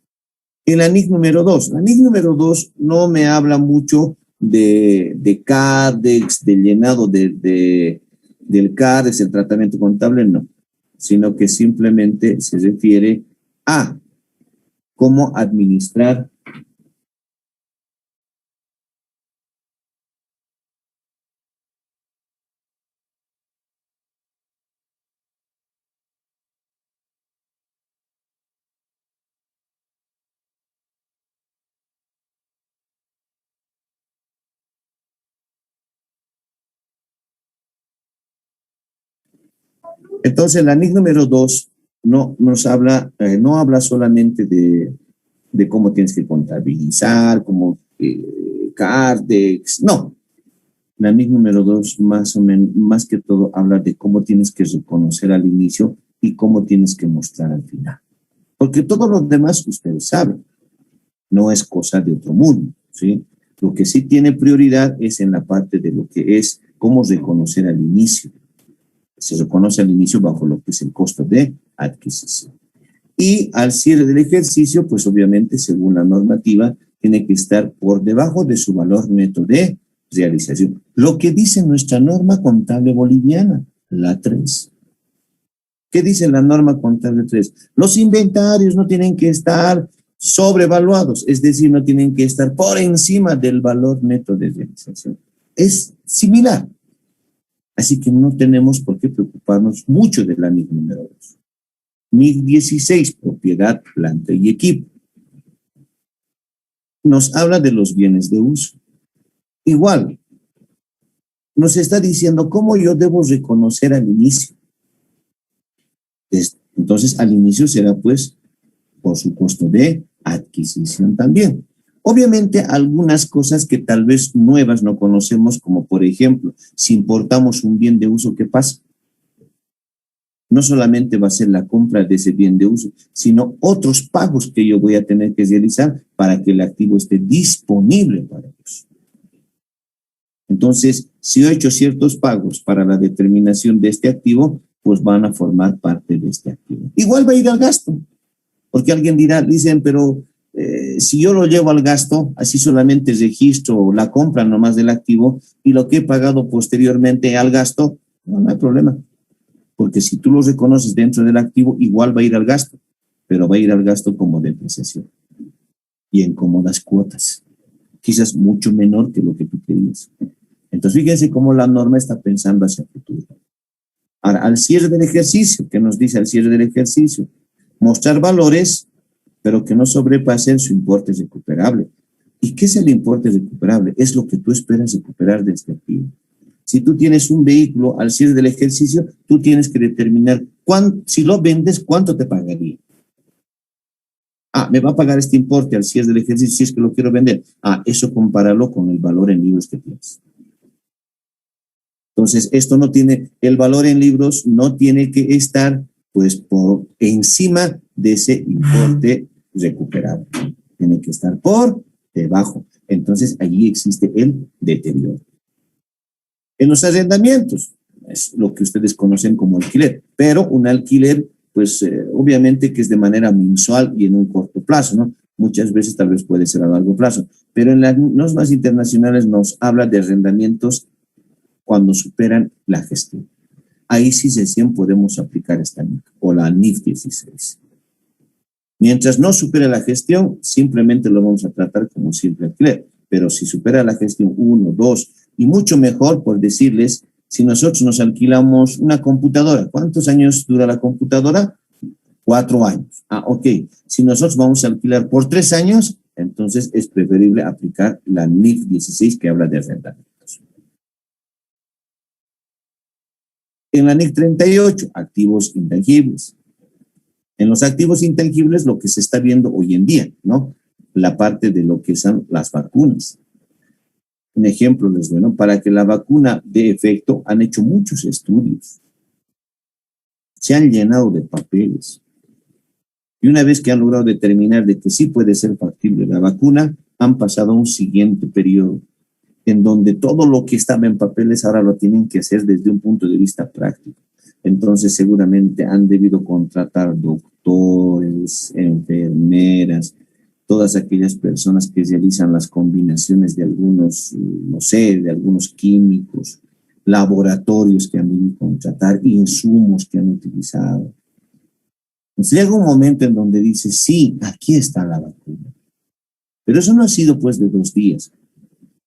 En la NIC número 2, la NIC número 2 no me habla mucho de CARDEX, del llenado del CARDEX, el tratamiento contable, no, sino que simplemente se refiere a cómo administrar Entonces, la NIC número 2 no habla solamente de cómo tienes que contabilizar, cómo CARDEX, no. La NIC número 2 más o menos, más que todo, habla de cómo tienes que reconocer al inicio y cómo tienes que mostrar al final. Porque todo lo demás ustedes saben, no es cosa de otro mundo, ¿sí? Lo que sí tiene prioridad es en la parte de lo que es cómo reconocer al inicio. Se reconoce al inicio bajo lo que es el costo de adquisición. Y al cierre del ejercicio, pues obviamente, según la normativa, tiene que estar por debajo de su valor neto de realización. Lo que dice nuestra norma contable boliviana, la 3. ¿Qué dice la norma contable 3? Los inventarios no tienen que estar sobrevaluados, es decir, no tienen que estar por encima del valor neto de realización. Es similar. Así que no tenemos por qué preocuparnos mucho de la NIC número 2. NIC 16, propiedad, planta y equipo. Nos habla de los bienes de uso. Igual, nos está diciendo cómo yo debo reconocer al inicio. Entonces, al inicio será pues por su costo de adquisición también. Obviamente, algunas cosas que tal vez nuevas no conocemos, como por ejemplo, si importamos un bien de uso, ¿qué pasa? No solamente va a ser la compra de ese bien de uso, sino otros pagos que yo voy a tener que realizar para que el activo esté disponible para ellos. Entonces, si yo he hecho ciertos pagos para la determinación de este activo, pues van a formar parte de este activo. Igual va a ir al gasto, porque alguien dirá, dicen, pero Si yo lo llevo al gasto, así solamente registro la compra nomás del activo y lo que he pagado posteriormente al gasto, no hay problema. Porque si tú lo reconoces dentro del activo, igual va a ir al gasto, pero va a ir al gasto como depreciación y en cómodas cuotas, quizás mucho menor que lo que tú querías. Entonces, fíjense cómo la norma está pensando hacia el futuro. Ahora, al cierre del ejercicio, ¿qué nos dice al cierre del ejercicio? Mostrar valores, pero que no sobrepasen su importe recuperable. ¿Y qué es el importe recuperable? Es lo que tú esperas recuperar de este activo. Si tú tienes un vehículo al cierre del ejercicio, tú tienes que determinar si lo vendes, ¿cuánto te pagaría? Me va a pagar este importe al cierre del ejercicio si es que lo quiero vender. Eso compáralo con el valor en libros que tienes. Entonces, esto no tiene, el valor en libros no tiene que estar, pues, por encima de ese importe recuperable. Tiene que estar por debajo. Entonces, allí existe el deterioro. En los arrendamientos, es lo que ustedes conocen como alquiler, pero un alquiler, pues, obviamente que es de manera mensual y en un corto plazo, ¿no? Muchas veces tal vez puede ser a largo plazo, pero en las normas internacionales nos habla de arrendamientos cuando superan la gestión. Ahí sí recién podemos aplicar esta NIC o la NIF 16. Mientras no supera la gestión, simplemente lo vamos a tratar como simple alquiler. Pero si supera la gestión 1, 2, y mucho mejor por decirles, si nosotros nos alquilamos una computadora, ¿cuántos años dura la computadora? 4 años. Ok. Si nosotros vamos a alquilar por 3 años, entonces es preferible aplicar la NIF 16 que habla de arrendamientos. En la NIC 38, activos intangibles. En los activos intangibles, lo que se está viendo hoy en día, ¿no? La parte de lo que son las vacunas. Un ejemplo les doy, ¿no? Para que la vacuna dé efecto, han hecho muchos estudios. Se han llenado de papeles. Y una vez que han logrado determinar de que sí puede ser factible la vacuna, han pasado a un siguiente periodo, en donde todo lo que estaba en papeles ahora lo tienen que hacer desde un punto de vista práctico. Entonces seguramente han debido contratar doctores, enfermeras, todas aquellas personas que realizan las combinaciones de algunos, no sé, de algunos químicos, laboratorios que han debido contratar, insumos que han utilizado. Entonces llega un momento en donde dice, sí, aquí está la vacuna. Pero eso no ha sido pues de 2 días.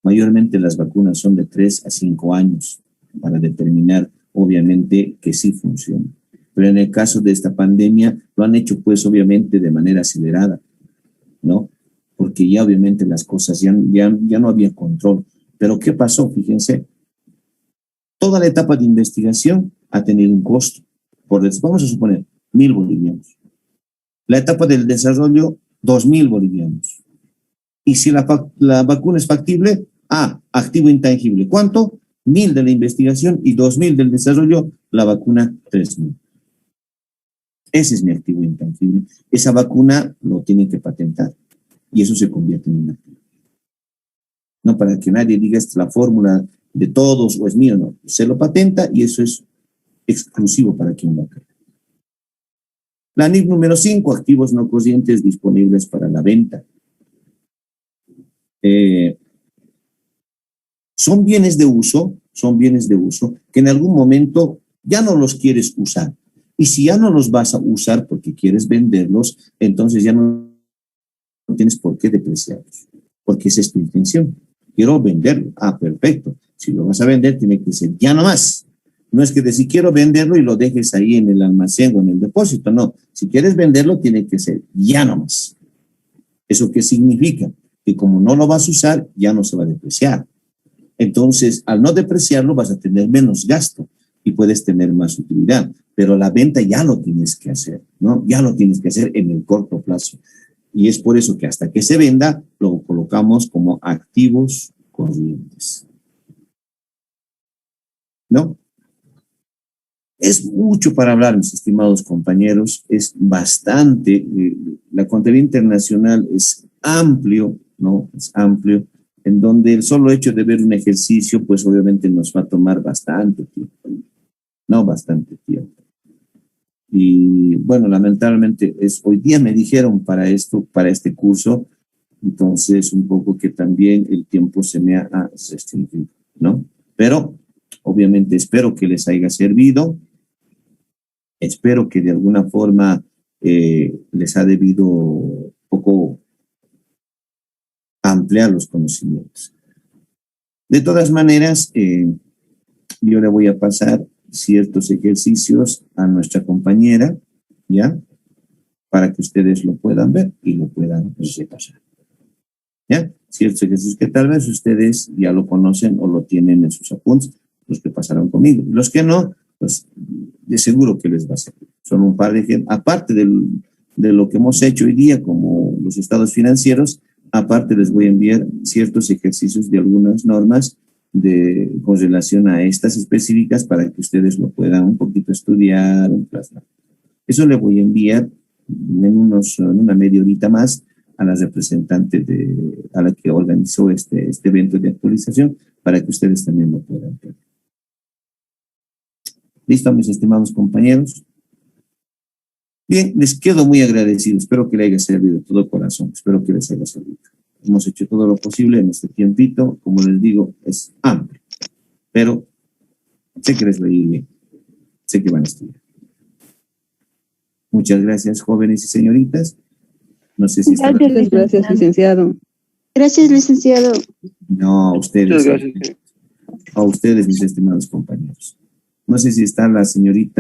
Mayormente las vacunas son de 3 a 5 años para determinar, obviamente, que sí funciona. Pero en el caso de esta pandemia, lo han hecho, pues, obviamente, de manera acelerada, ¿no? Porque ya, obviamente, las cosas ya no había control. Pero, ¿qué pasó? Fíjense, toda la etapa de investigación ha tenido un costo. Vamos a suponer, 1.000 bolivianos. La etapa del desarrollo, 2.000 bolivianos. Y si la vacuna es factible, activo intangible. ¿Cuánto? 1.000 de la investigación y 2.000 del desarrollo, la vacuna 3.000. Ese es mi activo intangible. Esa vacuna lo tienen que patentar y eso se convierte en un activo. No para que nadie diga esta es la fórmula de todos o es mío, no. Se lo patenta y eso es exclusivo para quien lo crea. La NIF número 5, activos no corrientes disponibles para la venta. Son bienes de uso que en algún momento ya no los quieres usar. Y si ya no los vas a usar porque quieres venderlos, entonces ya no tienes por qué depreciarlos, porque esa es tu intención. Quiero venderlo. Perfecto. Si lo vas a vender, tiene que ser ya no más. No es que si quiero venderlo y lo dejes ahí en el almacén o en el depósito, no. Si quieres venderlo, tiene que ser ya no más. ¿Eso qué significa? Que como no lo vas a usar, ya no se va a depreciar. Entonces, al no depreciarlo, vas a tener menos gasto y puedes tener más utilidad. Pero la venta ya lo tienes que hacer, ¿no? Ya lo tienes que hacer en el corto plazo. Y es por eso que hasta que se venda, lo colocamos como activos corrientes. ¿No? Es mucho para hablar, mis estimados compañeros. Es bastante. La contabilidad internacional es amplio, ¿no? Es amplio, en donde el solo hecho de ver un ejercicio, pues obviamente nos va a tomar bastante tiempo. No, bastante tiempo. Y bueno, lamentablemente hoy día me dijeron para este curso, entonces un poco que también el tiempo se me ha restringido, ¿no? Pero obviamente espero que les haya servido, espero que de alguna forma les ha debido un poco ampliar los conocimientos. De todas maneras, yo le voy a pasar ciertos ejercicios a nuestra compañera, ¿ya? Para que ustedes lo puedan ver y lo puedan repasar, ¿ya? Ciertos ejercicios que tal vez ustedes ya lo conocen o lo tienen en sus apuntes, los que pasaron conmigo. Los que no, pues de seguro que les va a servir. Son un par de ejemplos, aparte de lo que hemos hecho hoy día, como los estados financieros, aparte les voy a enviar ciertos ejercicios de algunas normas con relación a estas específicas para que ustedes lo puedan un poquito estudiar, plasmar. Eso le voy a enviar en una media horita más a la representante a la que organizó este evento de actualización para que ustedes también lo puedan ver. ¿Listo, mis estimados compañeros? Bien, les quedo muy agradecido. Espero que les haya servido de todo corazón. Espero que les haya servido. Hemos hecho todo lo posible en este tiempito. Como les digo, es amplio. Pero sé que les va a ir bien. Sé que van a estudiar. Muchas gracias, jóvenes y señoritas. No sé si están... Muchas gracias, licenciado. Gracias, licenciado. No, a ustedes. Muchas gracias. A ustedes, mis estimados compañeros. No sé si está la señorita